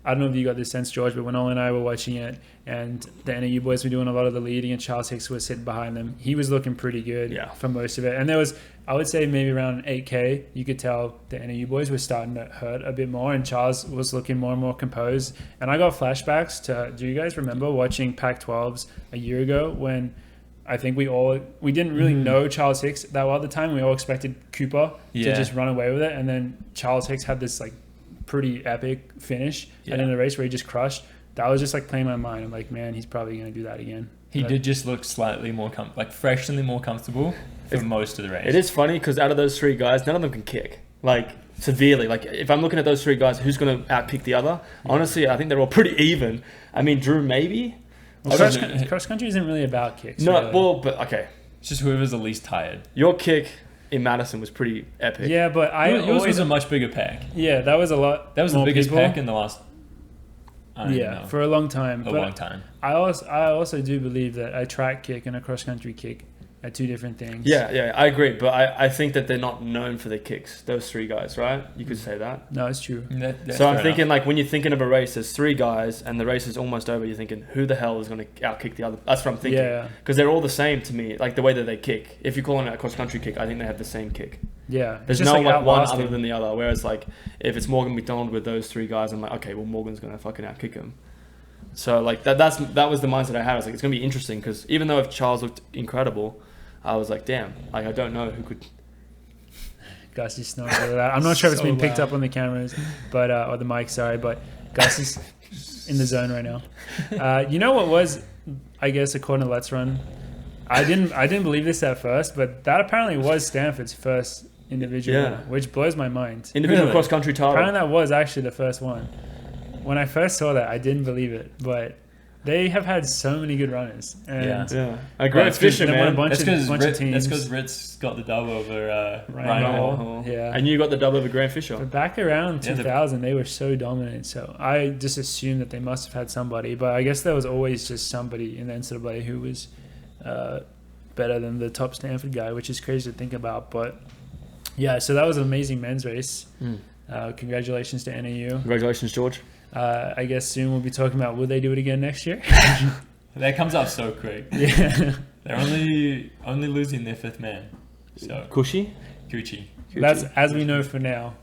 I don't know if you got this sense, George, but when Ollie and I were watching it and the NAU boys were doing a lot of the leading and Charles Hicks was sitting behind them, he was looking pretty good for most of it. And there was, I would say maybe around 8K, you could tell the NAU boys were starting to hurt a bit more and Charles was looking more and more composed. And I got flashbacks to, do you guys remember watching Pac-12s a year ago when I think we didn't really know Charles Hicks that well at the time. We all expected Cooper to just run away with it. And then Charles Hicks had this like pretty epic finish and in the race where he just crushed. That was just like playing my mind. I'm like, man, he's probably going to do that again. He did just look slightly more fractionally more comfortable for most of the race. It is funny because out of those 3 guys, none of them can kick like severely. Like if I'm looking at those 3 guys, who's going to outkick the other? Honestly, I think they're all pretty even. I mean, Drew maybe. Well, cross country isn't really about kicks. No, really. well, but okay. It's just whoever's the least tired. Your kick in Madison was pretty epic. Yeah, but yours was a much bigger pack. Yeah, that was a lot. That was the biggest pack in the last. For a long time. Long time. I also do believe that a track kick and a cross country kick are 2 different things. Yeah, I agree. But I think that they're not known for their kicks. Those 3 guys, right? You could say that. No, it's true. So I'm thinking like when you're thinking of a race, there's 3 guys and the race is almost over. You're thinking, who the hell is going to outkick the other? That's what I'm thinking. Yeah. Because they're all the same to me, like the way that they kick. If you're calling it a cross country kick, I think they have the same kick. Yeah. There's no like one other than the other. Whereas like if it's Morgan McDonald with those 3 guys, I'm like, okay, well Morgan's going to fucking outkick him. So like that was the mindset I had. I was like, it's going to be interesting because even though if Charles looked incredible, I was like, damn, like I don't know who could. Gus is snoring over that. I'm not sure if it's been picked up on the cameras, but or the mic, sorry, but Gus is in the zone right now. You know what was, I guess, according to Let's Run, I didn't believe this at first, but that apparently was Stanford's first individual, which blows my mind. Individual cross country title. Apparently that was actually the first one. When I first saw that, I didn't believe it, but they have had so many good runners. And A great Fisher, man. That's because Ritz got the dub over Ryan Hall. Yeah. And you got the dub over Grant Fisher. But back around 2000, they were so dominant. So I just assumed that they must have had somebody. But I guess there was always just somebody in the NCAA who was better than the top Stanford guy, which is crazy to think about. But yeah, so that was an amazing men's race. Congratulations to NAU. Congratulations, George. I guess soon we'll be talking about will they do it again next year? That comes up so quick. Yeah. They're only losing their 5th man. So Coochie? That's as we know for now.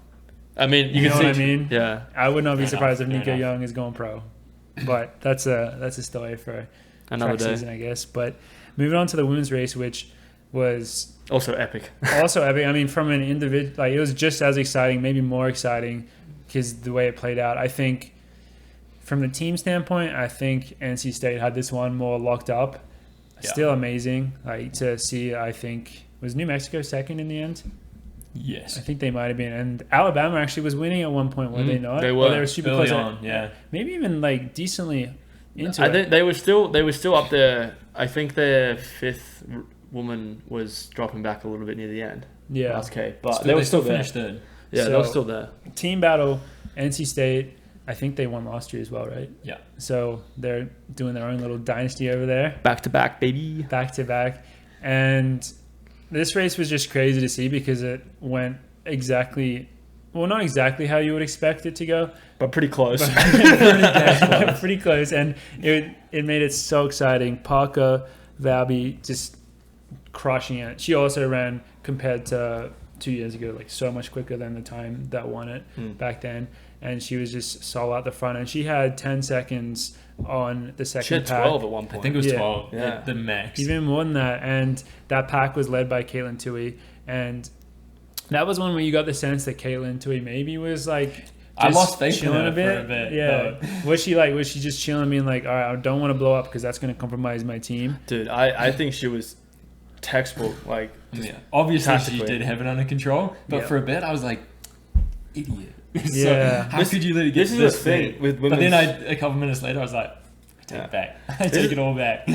I mean, you know can what I mean? Yeah. I would not be surprised if Nico Young is going pro. But that's a story for another day, season, I guess. But moving on to the women's race, which was also epic. I mean, from an individual, like it was just as exciting, maybe more exciting, because the way it played out. I think from the team standpoint, I think NC State had this one more locked up. Yeah. Still amazing, like to see. I think was New Mexico second in the end. Yes, I think they might have been, and Alabama actually was winning at one point. Were they not? They were. They were super early close. On, yeah. Maybe even like decently into I it. think they were still up there. I think their 5th woman was dropping back a little bit near the end. Yeah, last K, but they were still finished third. Yeah, so, they were still there. Team battle, NC State. I think they won last year as well, right? Yeah. So they're doing their own little dynasty over there. Back to back, baby. Back to back. And this race was just crazy to see because it went not exactly how you would expect it to go. But pretty close. Pretty close. And it made it so exciting. Parker Valby just crushing it. She also ran, compared to 2 years ago, like so much quicker than the time that won it back then. And she was just solo out the front, and she had 10 seconds on the second pack. She had 12 at one point. I think it was 12 at the max. Even more than that. And that pack was led by Caitlin Tui. And that was one where you got the sense that Caitlin Tui maybe was like I lost faith in her a bit. For a bit. Yeah. Was she just chilling, being like, all right, I don't want to blow up because that's going to compromise my team? Dude, I think she was textbook, like, obviously she did have it under control, but for a bit I was like, idiot. Yeah. How could you let it get to this thing with women? But then a couple minutes later I was like, I take it back. I take it all back.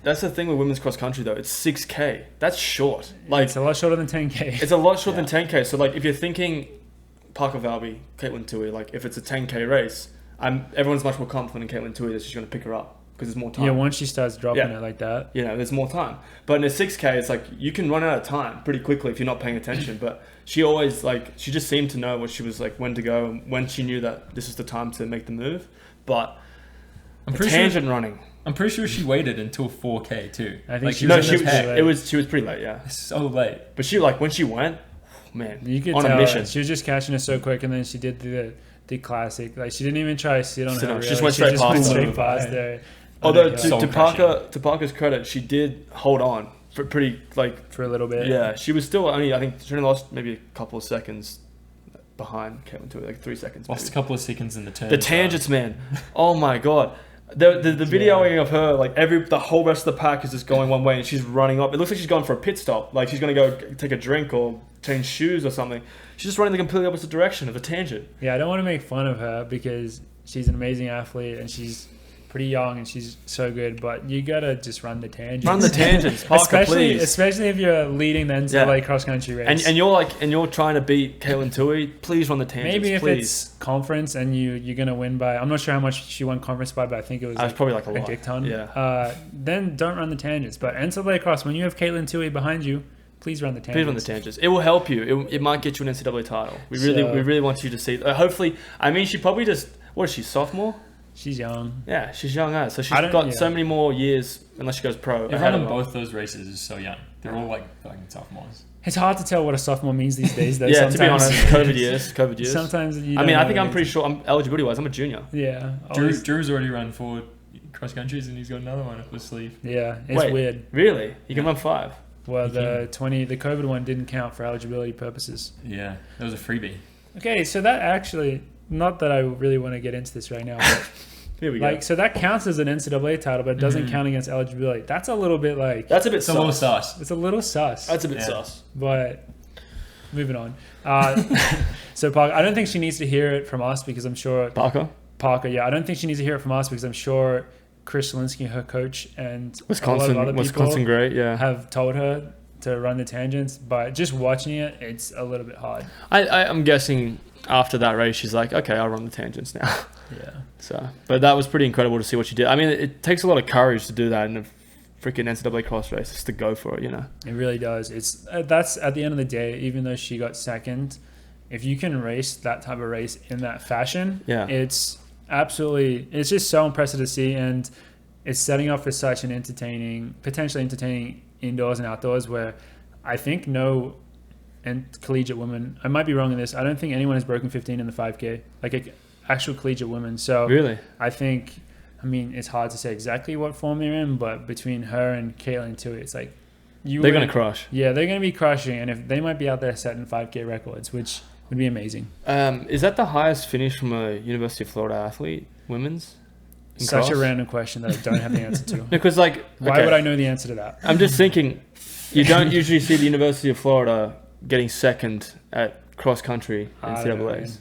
That's the thing with women's cross country though. It's 6K. That's short. Like, it's a lot shorter than 10K. It's a lot shorter than 10K. So like if you're thinking Parker Valby, Caitlin Tui, like if it's a 10K race, everyone's much more confident in Caitlin Tui that she's going to pick her up. because there's more time. Yeah, once she starts dropping it like that. You know, there's more time. But in a 6K, it's like you can run out of time pretty quickly if you're not paying attention. But she always, like, she just seemed to know what she was, like, when to go and when she knew that this was the time to make the move. But I'm the tangent running. I'm pretty sure she waited until 4K too. I think like, she was pretty late, yeah. So late. But she, like, when she went, man, you could on tell a mission. she was just catching it so quick, and then she did the classic. Like, she didn't even try to sit on her. She just went straight past there. Although to Parker's credit, she did hold on for pretty, like, for a little bit. Yeah, she was still only, I think she only lost maybe a couple of seconds behind Caitlin to it, like 3 seconds. Lost maybe. a couple of seconds in the turn. The tangents, man. Oh my god. The videoing of her, like the whole rest of the pack is just going one way and she's running up. It looks like she's going for a pit stop. Like she's going to go take a drink or change shoes or something. She's just running the completely opposite direction of the tangent. Yeah, I don't want to make fun of her because she's an amazing athlete and she's pretty young and she's so good, but you gotta just run the tangents. Run the tangents, Parker, please. Especially if you're leading the NCAA cross country race. And you're trying to beat Caitlin Tui. Please run the tangents. Maybe if please. it's conference and you're gonna win by, I'm not sure how much she won conference by, but I think it was probably like a lot. dick ton. Yeah. Then don't run the tangents. But NCAA cross, when you have Caitlin Tui behind you, please run the tangents. Please run the tangents. It will help you. It might get you an NCAA title. We really want you to see. Hopefully, I mean, she probably just. What is she? Sophomore. She's young. Yeah, she's young as. So she's got so many more years unless she goes pro. Everyone in both those races is so young. They're all like fucking sophomores. It's hard to tell what a sophomore means these days, though. Yeah, to be honest, COVID years. Sometimes I mean, I think I'm pretty sure. Eligibility-wise, I'm a junior. Yeah. Drew's already run 4 cross countries and he's got another one up his sleeve. Yeah, it's weird. Really? You can run 5? Well, the COVID one didn't count for eligibility purposes. Yeah, that was a freebie. Okay, so that actually, not that I really want to get into this right now, but here we go. So that counts as an NCAA title, but it doesn't count against eligibility. That's a little bit like... That's a bit sus. A little sus. It's a little sus. That's a bit sus. But moving on. So Parker, I don't think she needs to hear it from us because I'm sure... Parker, yeah. I don't think she needs to hear it from us because I'm sure Chris Zielinski, her coach, and Wisconsin, a lot of other people great, yeah, have told her to run the tangents, but just watching it, it's a little bit hard. I'm guessing after that race, she's like, okay, I'll run the tangents now. Yeah. So, but that was pretty incredible to see what she did. I mean, it takes a lot of courage to do that in a freaking NCAA cross race, just to go for it, you know. It really does. That's at the end of the day, even though she got second, if you can race that type of race in that fashion, it's just so impressive to see, and it's setting up for such an potentially entertaining indoors and outdoors where I think collegiate women, I might be wrong in this, I don't think anyone has broken 15 in the 5K, like actual collegiate women. So really, I mean, it's hard to say exactly what form they're in, but between her and Caitlin Tui, it's like they're going to crush. Yeah, they're going to be crushing, and if they might be out there setting 5K records, which would be amazing. Is that the highest finish from a University of Florida athlete, women's? Such cross? a random question that I don't have the answer to. Because why would I know the answer to that? I'm just thinking, you don't usually see the University of Florida getting second at cross country NCAAs.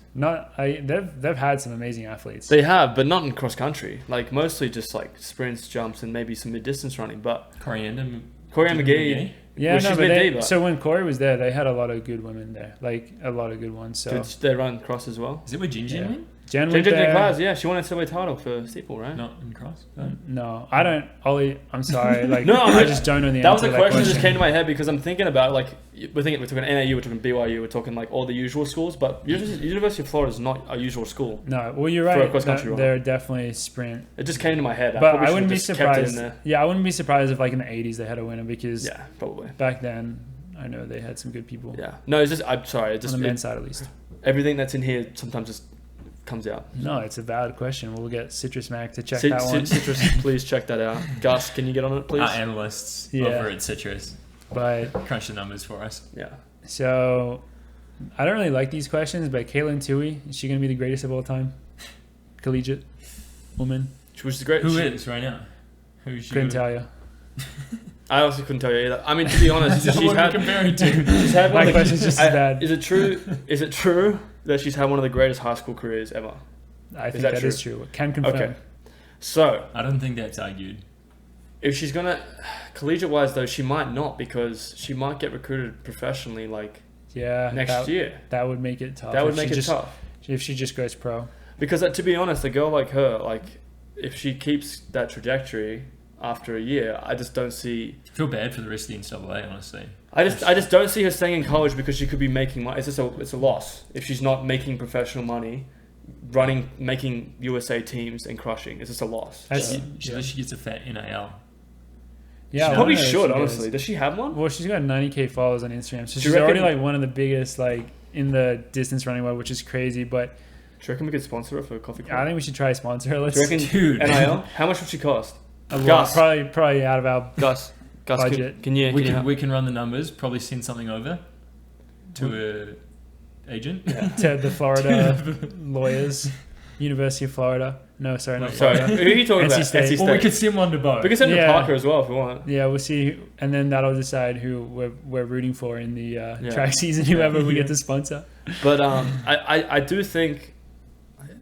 They've had some amazing athletes. They have, but not in cross country. Like mostly just like sprints, jumps, and maybe some mid distance running. But Corey McGee. Yeah, no, so when Corey was there, they had a lot of good women there, like a lot of good ones. So did they run cross as well? Is it with Jen? Jen did class, yeah. She won a NCAA title for steeple, right? Not in cross? No, I don't. Ollie, I'm sorry. I just don't know the answer. That was a question that just came to my head because I'm thinking about we're talking NAU, we're talking BYU, we're talking like all the usual schools, but University of Florida is not a usual school. No, well you're right. They're definitely sprint. It just came to my head. But I wouldn't be surprised. Yeah, I wouldn't be surprised if like in the 80s they had a winner because probably back then I know they had some good people. Yeah, no, it's just I'm sorry. It just on the men's side at least. Everything that's in here sometimes just comes out. No, it's a valid question. We'll get Citrus Mac to check that one. Citrus, please check that out. Gus, can you get on it, please? Our analysts over at Citrus, but crunch the numbers for us. Yeah. So, I don't really like these questions, but Caitlin Tui, is she going to be the greatest of all time? Collegiate woman. Which is great. Who is right now? Couldn't tell you. I also couldn't tell you either. I mean, to be honest, she's had my question's just as bad. Is it true that she's had one of the greatest high school careers ever? I think that is true. Can confirm. Okay. So I don't think that's argued. If she's gonna collegiate wise though, she might not because she might get recruited professionally next year. That would make it tough. That would make it tough if she just goes pro. Because to be honest, a girl like her, if she keeps that trajectory after a year, I just don't see. I feel bad for the rest of the NCAA, honestly. I just don't see her staying in college because she could be making money. It's a loss if she's not making professional money, making USA teams and crushing. It's just a loss. She gets a fat NIL. Yeah, she probably should. Honestly, does she have one? Well, she's got 90K followers on Instagram, so she's already like one of the biggest like in the distance running world, which is crazy. But do you reckon we could sponsor her for a coffee club? I think we should try to sponsor her. Do you reckon NIL? How much would she cost? A lot, probably out of our Gus, budget. We can run the numbers. Probably send something over to a agent to the Florida lawyers, University of Florida. No, sorry, not Florida. Who are you talking about? NC State. Well, we could send one to both. We can send to Parker as well if we want. Yeah, we'll see, and then that'll decide who we're rooting for in the track season. Whoever we get to sponsor. But I do think.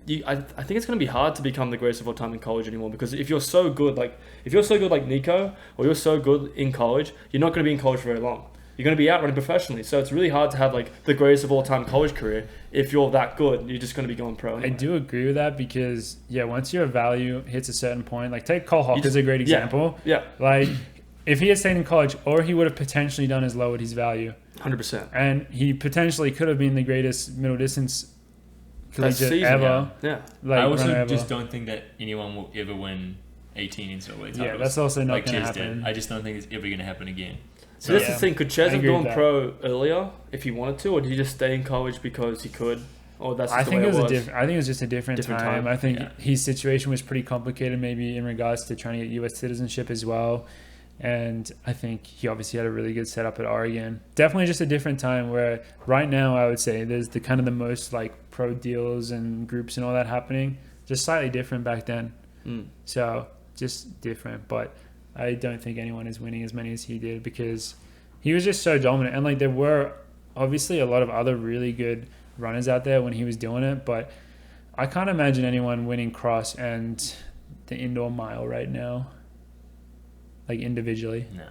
I think it's going to be hard to become the greatest of all time in college anymore, because if you're so good like Nico, or you're so good in college, you're not going to be in college for very long. You're going to be out running professionally, so it's really hard to have like the greatest of all time college career. If you're that good, you're just going to be going pro anyway. I do agree with that, because once your value hits a certain point, like take Cole Hock as a great example. Yeah. Like if he had stayed in college, or he would have potentially done his low at his value. 100%. And he potentially could have been the greatest middle distance collegiate ever. Yeah. Like, I also just don't think that anyone will ever win 18 NCAA titles. Yeah, that's also not going to happen. I just don't think it's ever going to happen again. So that's the thing. Could Ches have gone pro earlier if he wanted to, or did he just stay in college because he could? Or that's just the way it was? I think it was just a different time. I think his situation was pretty complicated, maybe in regards to trying to get U.S. citizenship as well. And I think he obviously had a really good setup at Oregon. Definitely just a different time, where right now I would say there's the kind of the most like pro deals and groups and all that happening. Just slightly different back then. So just different. But I don't think anyone is winning as many as he did, because he was just so dominant. And like there were obviously a lot of other really good runners out there when he was doing it, but I can't imagine anyone winning cross and the indoor mile right now, like individually. No.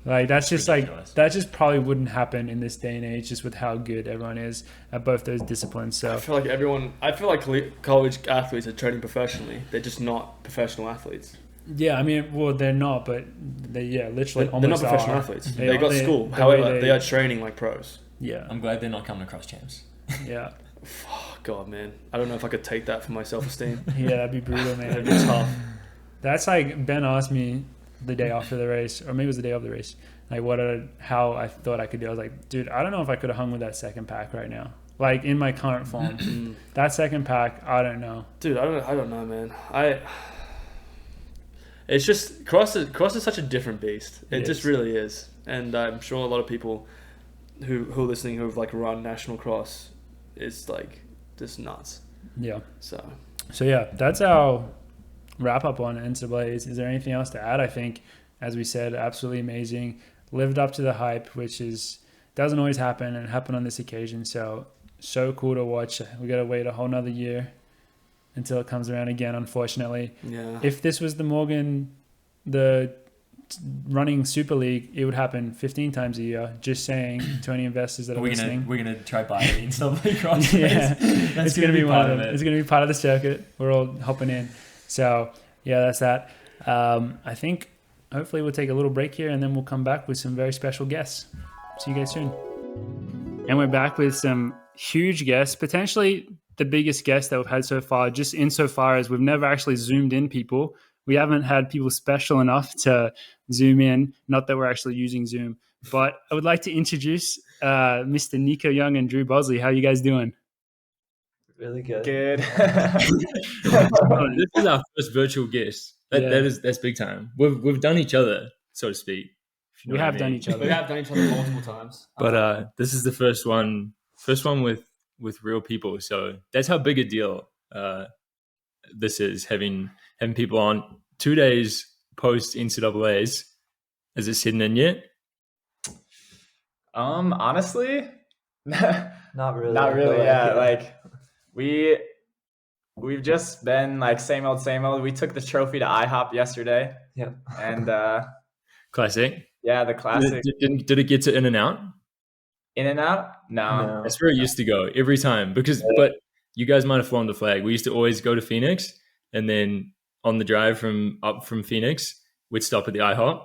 Like that's just ridiculous. Like that just probably wouldn't happen in this day and age, just with how good everyone is at both those disciplines. So I feel like college athletes are training professionally. They're just not professional athletes. Yeah, I mean, well, they're not, but they literally they're not professional athletes. They got school. However, they are training like pros. Yeah, I'm glad they're not coming to cross champs. Yeah. Oh, God, man, I don't know if I could take that for my self-esteem. Yeah, that'd be brutal, man. That'd be tough. That's like Ben asked me the day after the race, or maybe it was the day of the race, like how I thought I could do. I was like, dude, I don't know if I could have hung with that second pack right now, like in my current form. That second pack, I don't know, dude. I don't know, man. It's just cross is such a different beast. It just really is, and I'm sure a lot of people who are listening who have like run national cross is like just nuts. Yeah. So yeah, that's our wrap up on NCAAs. Is there anything else to add? I think, as we said, absolutely amazing. Lived up to the hype, which doesn't always happen, and happened on this occasion. So cool to watch. We got to wait a whole nother year until it comes around again, unfortunately. Yeah. If this was the running Super League, it would happen 15 times a year. Just saying to any investors that are listening. We're gonna try buying it in NCAA cross. Yeah, it's gonna be part of it. It's gonna be part of the circuit. We're all hopping in. So yeah, that's that. I think hopefully we'll take a little break here, and then we'll come back with some very special guests. See you guys soon. And we're back with some huge guests, potentially the biggest guest that we've had so far, just insofar as we've never actually zoomed in people. We haven't had people special enough to zoom in, not that we're actually using Zoom. But I would like to introduce Mr. Nico Young and Drew Bosley. How are you guys doing? Really good. This is our first virtual guest. That's big time. We've done each other, so to speak. We have done each other. We have done each other multiple times. But this is the first one with real people. So that's how big a deal this is, having people on 2 days post NCAAs. Is it sitting in yet? Honestly, not really. Yeah, like we've just been like same old. We took the trophy to IHOP yesterday. Yeah. And classic. Yeah, the classic. Did it get to In-N-Out? In-N-Out? No. That's where it used to go every time. But you guys might have flown the flag. We used to always go to Phoenix, and then on the drive up from Phoenix, we'd stop at the IHOP.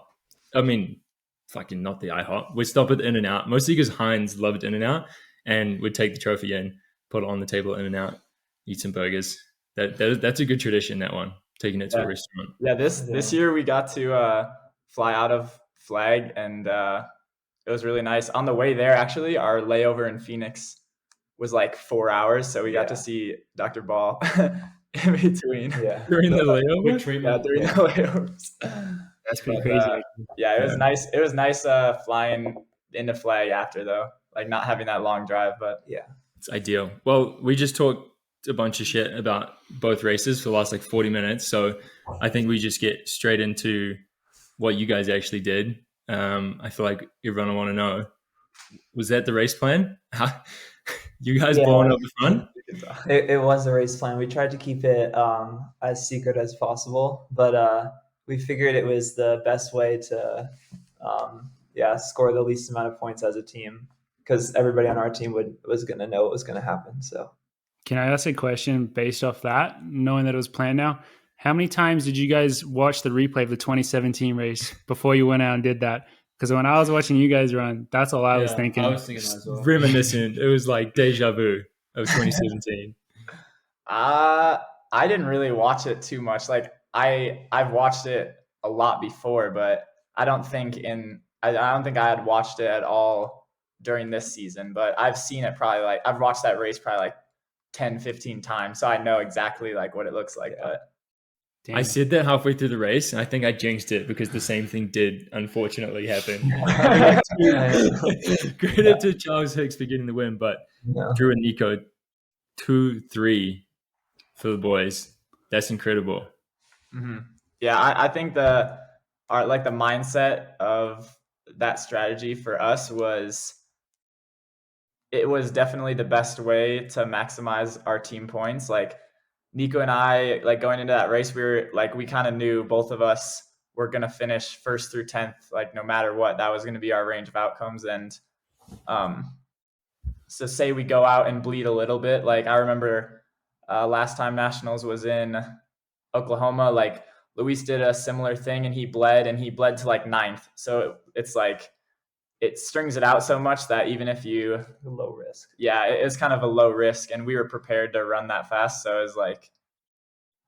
I mean, fucking not the IHOP. We'd stop at the In-N-Out, mostly because Heinz loved In-N-Out, and we'd take the trophy in, put it on the table at In-N-Out, eat some burgers. That's a good tradition, that one, taking it to a restaurant. Yeah, this year we got to fly out of Flag, and it was really nice. On the way there, actually, our layover in Phoenix was like 4 hours, so we got to see Dr. Ball in between. Yeah. During the layover? During the layovers. That's pretty crazy. It was nice. It was nice flying into Flag after, though, like not having that long drive, but yeah. It's ideal. Well, we just talked a bunch of shit about both races for the last like 40 minutes, so I think we just get straight into what you guys actually did. I feel like everyone will want to know, was that the race plan? You guys blowing up the front? It was a race plan. We tried to keep it as secret as possible, but we figured it was the best way to score the least amount of points as a team, because everybody on our team was going to know what was going to happen. So can I ask a question based off that, knowing that it was planned now? How many times did you guys watch the replay of the 2017 race before you went out and did that? Because when I was watching you guys run, that's all I was thinking. I was thinking that as well. Reminiscent. It was like deja vu of 2017. I didn't really watch it too much. Like I've watched it a lot before, but I don't think I had watched it at all during this season. But I've seen it I've watched that race probably like 10, 15 times, so I know exactly like what it looks like. But damn. I said that halfway through the race, and I think I jinxed it because the same thing did unfortunately happen. Credit to Charles Hicks for getting the win, but Drew and Nico 2-3 for the boys. That's incredible. Mm-hmm. Yeah, I think the mindset of that strategy for us was definitely the best way to maximize our team points. Like Nico and I, like going into that race, we kind of knew both of us were going to finish 1st through 10th, like no matter what, that was going to be our range of outcomes. And so say we go out and bleed a little bit. Like I remember last time Nationals was in Oklahoma, like Luis did a similar thing and he bled to like 9th. So it's like, it strings it out so much that even if you low risk. Yeah, it's kind of a low risk, and we were prepared to run that fast. So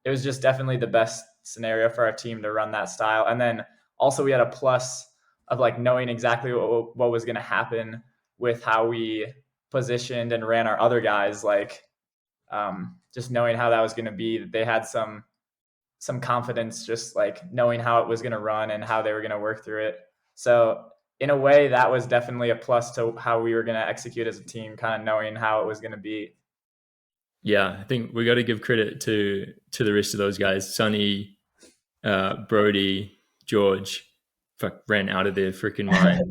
it was just definitely the best scenario for our team to run that style. And then also we had a plus of like knowing exactly what was going to happen with how we positioned and ran our other guys. Like just knowing how that was going to be, they had some confidence, just like knowing how it was going to run and how they were going to work through it. So in a way, that was definitely a plus to how we were going to execute as a team, kind of knowing how it was going to be. Yeah, I think we got to give credit to the rest of those guys. Sonny, Brody, George, ran out of their freaking mind.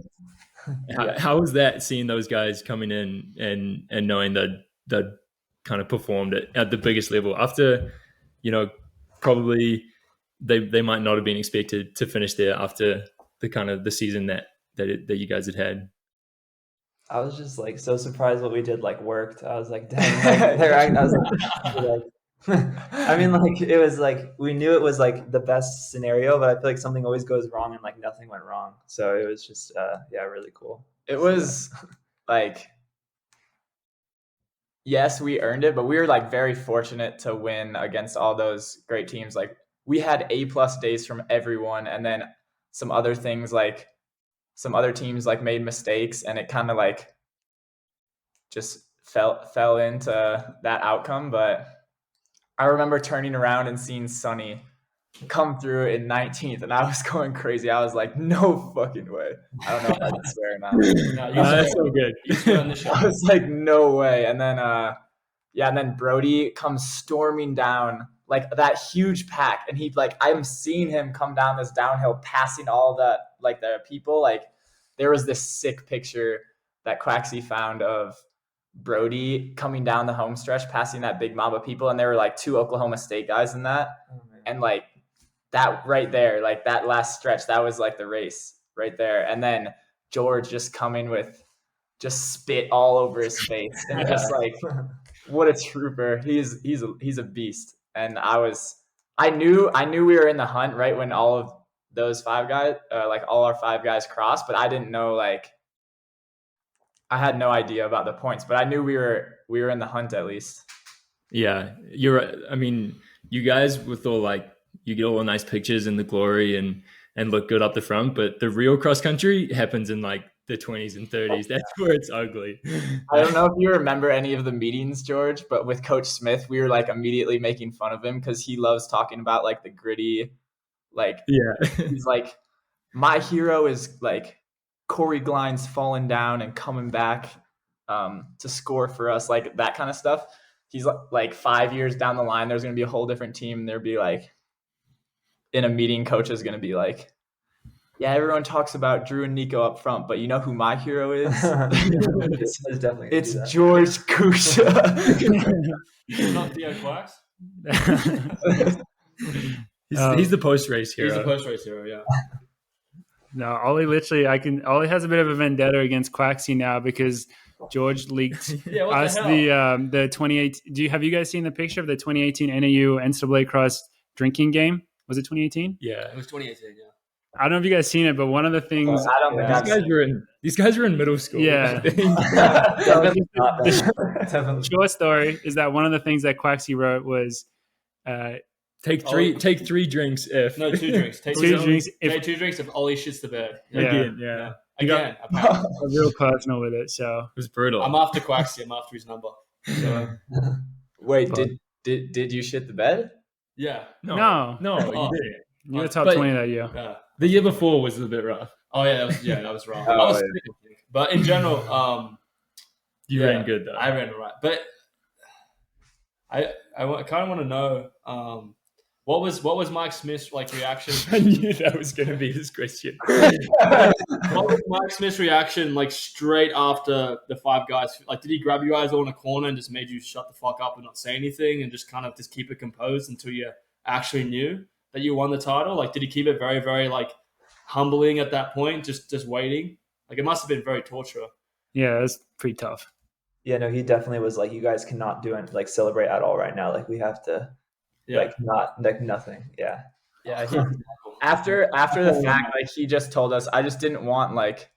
How was that, seeing those guys coming in and knowing that kind of performed at the biggest level after, probably they might not have been expected to finish there after the kind of the season that you guys had? I was just like so surprised what we did worked. I was like, dang, I was like I mean, it was like we knew it was like the best scenario, but I feel like something always goes wrong and nothing went wrong. So it was just really cool. It was yes, we earned it, but we were very fortunate to win against all those great teams. Like we had A+ days from everyone, and then some other things some other teams made mistakes, and it kind of just fell into that outcome. But I remember turning around and seeing Sonny come through in 19th, and I was going crazy. I was like, no fucking way. I don't know if I can swear or not. No, that's so good. You swear on the show. I was like, no way. And then and then Brody comes storming down that huge pack, and I'm seeing him come down this downhill, passing all the people. There was this sick picture that Ncaa Xc found of Brody coming down the home stretch, passing that big mob of people, and there were 2 Oklahoma State guys in that. Oh, and that right there, that last stretch, that was the race right there. And then George just coming with just spit all over his face, and just what a trooper. He's a beast. And I I knew we were in the hunt right when all of those 5 guys, like all our 5 guys crossed, but I didn't know, like, I had no idea about the points, but I knew we were in the hunt at least. Yeah, I mean, you guys with all like, you get all the nice pictures and the glory and look good up the front, but the real cross country happens in like the 20s and 30s. That's where it's ugly. I don't know if you remember any of the meetings, George, but with Coach Smith, we were like immediately making fun of him because he loves talking about like the gritty, like, he's like, my hero is like Corey Glines falling down and coming back to score for us, like that kind of stuff. He's like 5 years down the line, there's going to be a whole different team. There'd be like, in a meeting, coach is going to be like, yeah, everyone talks about Drew and Nico up front, but you know who my hero is? It's George Kusha. Not Theo Quacks? He's the post-race hero. He's the post-race hero, yeah. No, Ollie has a bit of a vendetta against Quaxy now because George leaked us the 2018. Have you guys seen the picture of the 2018 NAU NCAA cross drinking game? Was it 2018? Yeah, it was 2018. Yeah. I don't know if you guys seen it, but one of the things these guys were in middle school. Yeah. The short story is that one of the things that Quaxy wrote was take three drinks if no 2 drinks. Take 2 drinks. Take 2 drinks if Ollie shits the bed. Again. Again. I'm real personal with it, so it was brutal. I'm after Quaxy. I'm after his number. So. Wait, did you shit the bed? Yeah. No. You didn't. You were top 20 that year. The year before was a bit rough. Oh yeah, that was rough. But in general, you ran good though. I ran right, but I kind of want to know what was Mike Smith's like reaction? I knew that was going to be his question. What was Mike Smith's reaction like straight after the 5 guys? Like, did he grab you guys all in a corner and just made you shut the fuck up and not say anything and just kind of just keep it composed until you actually knew that you won the title? Like, did he keep it very, very like humbling at that point, just waiting? Like, it must have been very torture. Yeah, it was pretty tough. Yeah, no, he definitely was like, you guys cannot do it, like celebrate at all right now. Like, we have to, like, not like nothing. Yeah. Yeah. After the fact, like, he just told us, I just didn't want like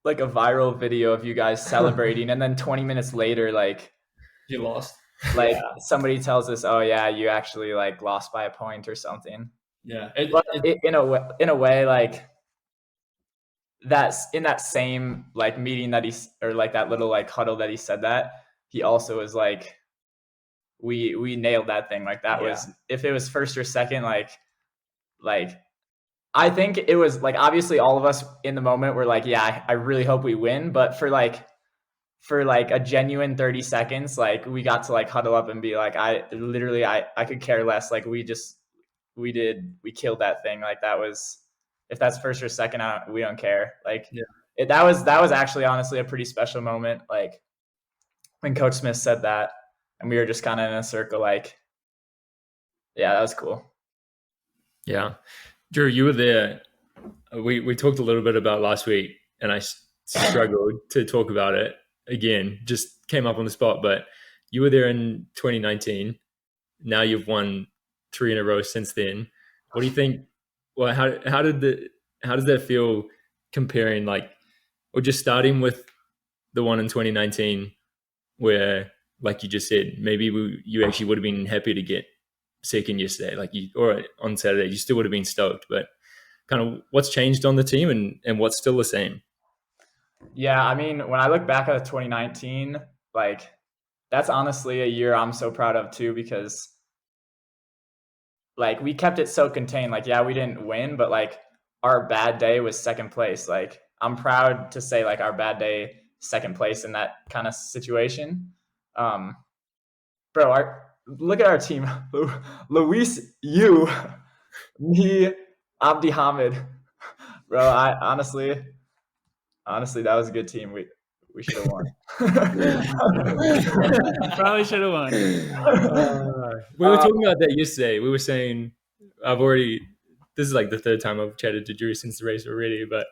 a viral video of you guys celebrating, and then 20 minutes later, like, you lost. Like somebody tells us, oh yeah, you actually like lost by a point or something. Yeah. In a way, like that's in that same like meeting that or like that little like huddle that he said that, he also was like, we nailed that thing. Like that was, if it was first or second, like I think it was like, obviously all of us in the moment were like, yeah, I really hope we win. But for a genuine 30 seconds, like we got to like huddle up and be like, I could care less. Like we killed that thing. Like that was, if that's first or second, we don't care. Like that was actually honestly a pretty special moment. Like when Coach Smith said that and we were just kind of in a circle, like, yeah, that was cool. Yeah. Drew, you were there. We talked a little bit about last week and I struggled to talk about it. Again, just came up on the spot, but you were there in 2019. Now you've won 3 in a row since then. What do you think? Well, how does that feel comparing, like, or just starting with the one in 2019 where, like you just said, maybe you actually would have been happy to get second yesterday, or on Saturday, you still would have been stoked, but kind of what's changed on the team and what's still the same? Yeah, I mean, when I look back at 2019, like that's honestly a year I'm so proud of too, because like we kept it so contained. Like, yeah, we didn't win, but like our bad day was second place. Like I'm proud to say like our bad day, second place in that kind of situation. Look at our team. Luis, you, me, Abdi Hamid. Bro, I honestly, that was a good team. We should have won. Probably should have won. We were talking about that yesterday. We were saying, this is like the 3rd time I've chatted to Drew since the race already, but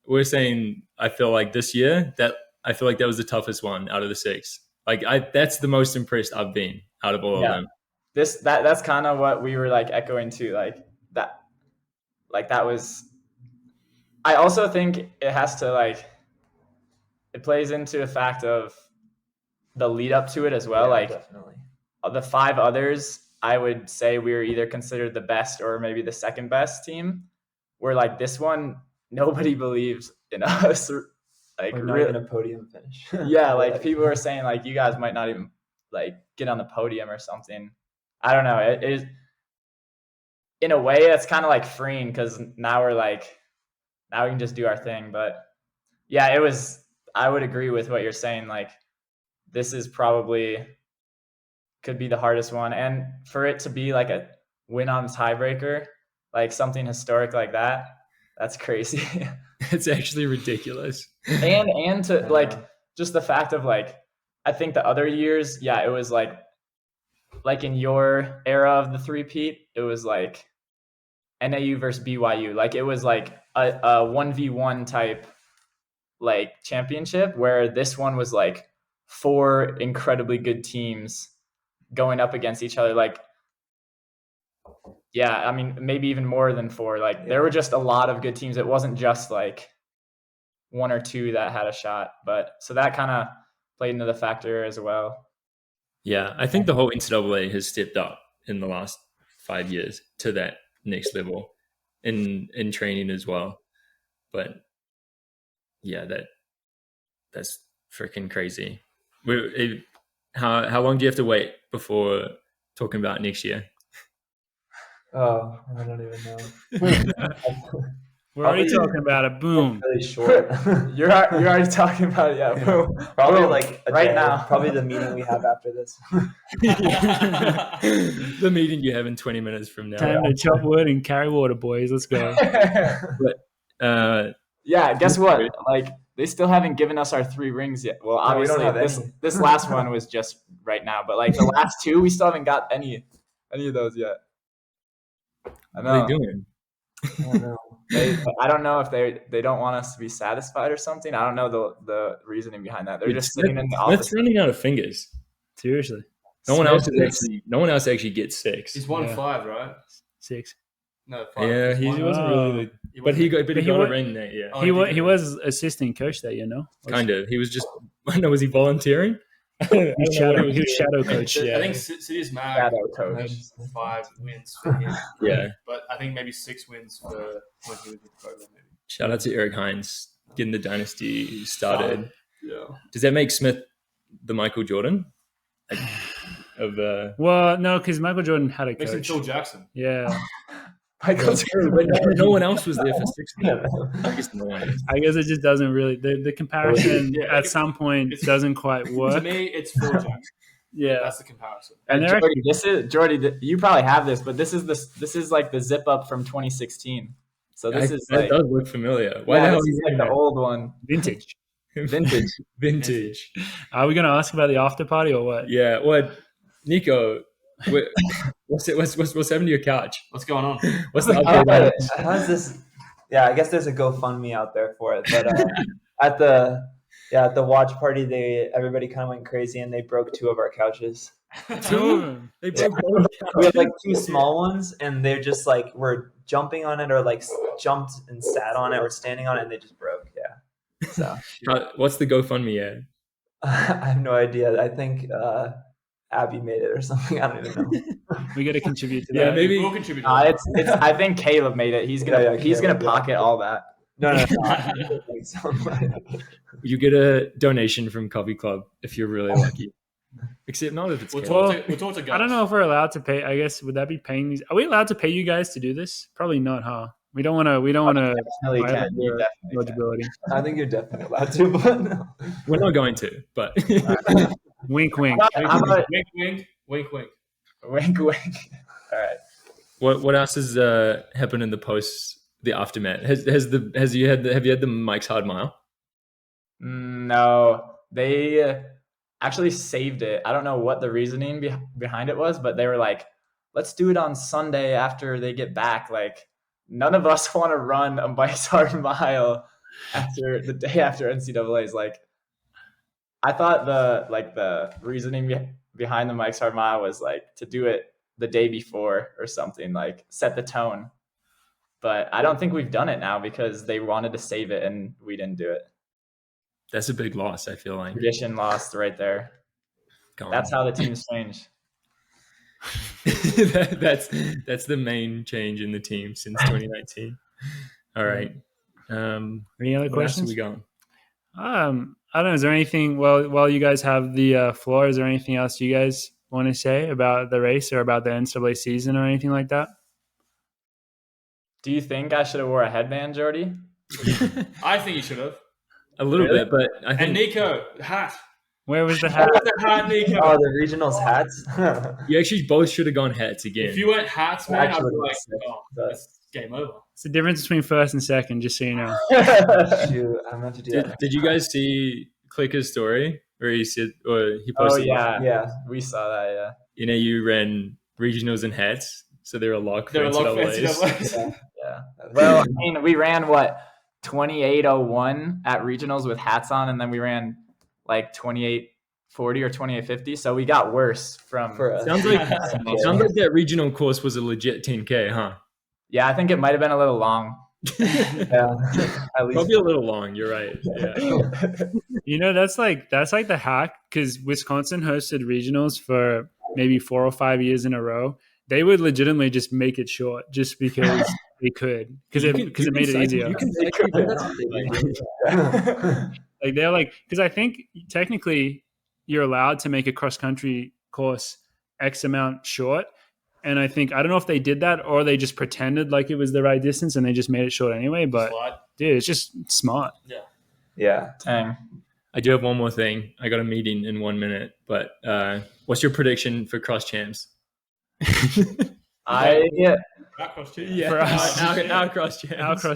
we were saying, I feel like this year that was the toughest one out of the 6. Like that's the most impressed I've been out of all of them. that's kind of what we were like echoing to, that was. I also think it has to it plays into the fact of the lead up to it as well. Definitely. The 5 others, I would say we were either considered the best or maybe the second best team. Where like this one, nobody believes in us. Like not even a podium finish. Yeah, people were saying like you guys might not even like get on the podium or something. I don't know. It is in a way it's kind of like freeing because now we can just do our thing. But yeah, I would agree with what you're saying. Like this is probably could be the hardest one, and for it to be like a win on tiebreaker, like something historic like that, that's crazy. It's actually ridiculous. And to like just the fact of like, I think the other years, yeah, it was like in your era of the three-peat, it was like NAU versus BYU. Like it was like a 1v1 type like championship, where this one was like 4 incredibly good teams going up against each other. Like, yeah, I mean, maybe even more than 4. Like there were just a lot of good teams. It wasn't just like 1 or 2 that had a shot, but so that kind of played into the factor as well. Yeah, I think the whole NCAA has stepped up in the last 5 years to that next level in training as well. But yeah, that's freaking crazy. How long do you have to wait before talking about next year? Oh, I don't even know. We're already talking about it. Boom. Really short. You're already talking about it. Yeah. Boom. Probably Boom. like right day, now. Probably the meeting we have after this. The meeting you have in 20 minutes from now. Time to chop wood and carry water, boys. Let's go. But, yeah. Guess what? Like they still haven't given us our 3 rings yet. Well, obviously this last one was just right now, but like the last 2, we still haven't got any of those yet. I know. What are they doing? I don't know. I don't know if they don't want us to be satisfied or something. I don't know the reasoning behind that. They're just sitting in the office. Smith's running out of fingers. Seriously. No one else actually gets 6. He's won 5, right? 6. No, 5. Yeah, he wasn't really. But he got a ring there. Yeah, he was assistant coach that year, no? Kind of. He was just. Was he volunteering? He was shadow coach. I think City's Mag Shadow coach. had 5 wins for him. Yeah, but I think maybe 6 wins for when he was with the program. Maybe. Shout out to Eric Hines getting the dynasty started. Yeah. Does that make Smith the Michael Jordan? Well, no, because Michael Jordan had a coach. Makes him Phil Jackson. Yeah. No one else was there for 6 years. I guess no one. I guess it just doesn't really. The comparison at some point doesn't quite work. To me, it's Phil Jackson. Yeah, that's the comparison. And Jordy, you probably have this, but this is like the zip up from 2016. So this is that like, does look familiar. Why the hell is like the old one? Vintage. Vintage. Are we going to ask about the after party or what? Yeah. What, Nico? What's happened to your couch? What's going on? What's the update? How's this? Yeah, I guess there's a GoFundMe out there for it. But at the watch party, everybody kind of went crazy and they broke 2 of our couches. 2 of them. They broke both couches. We had like 2 small ones, and they're just like were jumping on it or like jumped and sat on it or standing on it, and they just broke. Yeah. So what's the GoFundMe ad? I have no idea. I think Abby made it or something. I don't even know. We got to contribute to that. Yeah, maybe we'll contribute. It's. I think Caleb made it. He's gonna pocket all that. No. You get a donation from Coffee Club if you're really lucky. Except not if it's we'll talk to guys. I don't know if we're allowed to pay. I guess would that be paying these? Are we allowed to pay you guys to do this? Probably not, huh? We don't want to. Eligibility. I think you're definitely allowed to, but no. We're not going to. But wink, wink. Wink, wink. Wink, wink. All right. What else has happened in the aftermath? Have you had the Mike's Hard Mile? No, they actually saved it. I don't know what the reasoning behind it was, but they were like, let's do it on Sunday after they get back. Like, none of us want to run a Mike's Hard Mile after the day after NCAA's. Like, I thought the reasoning behind the Mike's Hard Mile was like to do it the day before or something, like set the tone. But I don't think we've done it now because they wanted to save it and we didn't do it. That's a big loss, I feel like. Tradition lost right there. That's how the teams change. that's the main change in the team since 2019. All right. Any other questions? Where we going? I don't know. Is there anything while you guys have the floor? Is there anything else you guys want to say about the race or about the NCAA season or anything like that? Do you think I should have wore a headband, Jordy? I think you should have. A little bit, but I think... And Nico, hat. Where was the hat? Where was the hat, Nico? Oh, the regionals hats. You actually both should have gone hats again. If you went hats, man, I'd be like, it's game over. It's the difference between first and second, just so you know. Shoot, I'm meant to do that. Did you guys see Clicker's story where he said, or he posted? Oh yeah, we saw that. Yeah, NAU ran regionals in hats, so they were locked for NCAAs. Yeah. Well, I mean, we ran what 28:01 at regionals with hats on, and then we ran like 28:40 or 28:50. So we got worse from. Sounds like that regional course was a legit 10K, huh? Yeah, I think it might have been a little long. Yeah, at least. Probably a little long. You're right. Yeah. You know, that's like the hack, because Wisconsin hosted regionals for maybe 4 or 5 years in a row. They would legitimately just make it short just because they could, because it made it easier. Like they're like, because I think technically you're allowed to make a cross country course X amount short. And I don't know if they did that or they just pretended like it was the right distance and they just made it short anyway. But dude, it's just smart. Yeah. Dang. I do have one more thing. I got a meeting in 1 minute, but what's your prediction for cross champs? Our cross champs. Our cross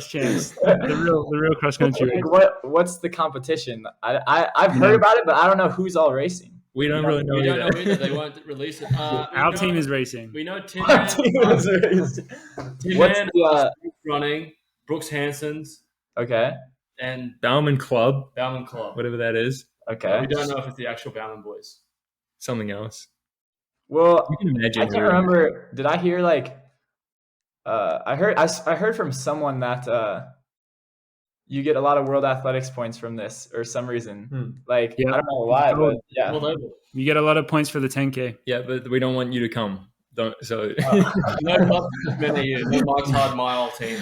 champs. The real cross country. Like, what's the competition? I've heard about it, but I don't know who's all racing. We don't really know. We don't know either. They won't release it. Our team is racing. We know Tim is running. Brooks Hanson's. Okay. And Bauman Club. Whatever that is. Okay. We don't know if it's the actual Bauman boys. Something else. Well, you can imagine. I can't remember. Did I hear I heard from someone that you get a lot of World Athletics points from this or some reason. I don't know why, but yeah. You get a lot of points for the 10K. Yeah, but we don't want you to come. No Mike's Hard Mile team.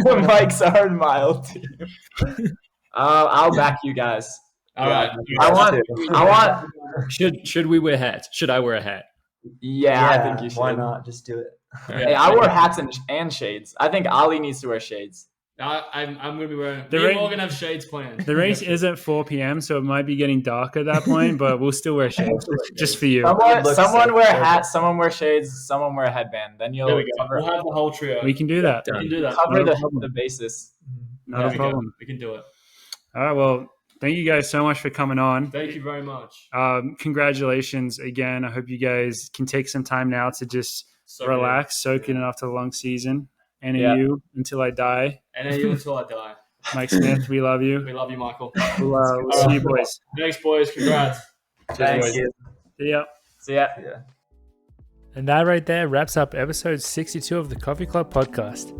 Mike's Hard Mile team. I'll back you guys. All right. I want. Should we wear hats? Should I wear a hat? Yeah, I think you should. Why not? Just do it. Hey, I wear hats and shades. I think Ali needs to wear shades. I'm going to be wearing. We're all going to have shades planned. The race is at 4 p.m., so it might be getting dark at that point, but we'll still wear shades just for you. Someone wear hats, someone wear shades, someone wear a headband. Then you'll. There we go. We'll have the whole trio. We can do that. We can do that. Cover the basis. Not a problem. We can do it. All right. Well, thank you guys so much for coming on. Thank you very much. Congratulations again. I hope you guys can take some time now to just relax, soak in after the long season. NAU until I die. NAU until I die. Mike Smith, we love you. We love you, Michael. We'll see you boys. Thanks, boys. Congrats. Thanks. See ya. Yeah. And that right there wraps up episode 62 of the Coffee Club podcast.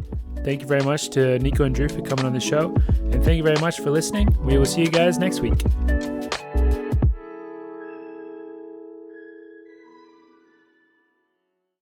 Thank you very much to Nico and Drew for coming on the show. And thank you very much for listening. We will see you guys next week.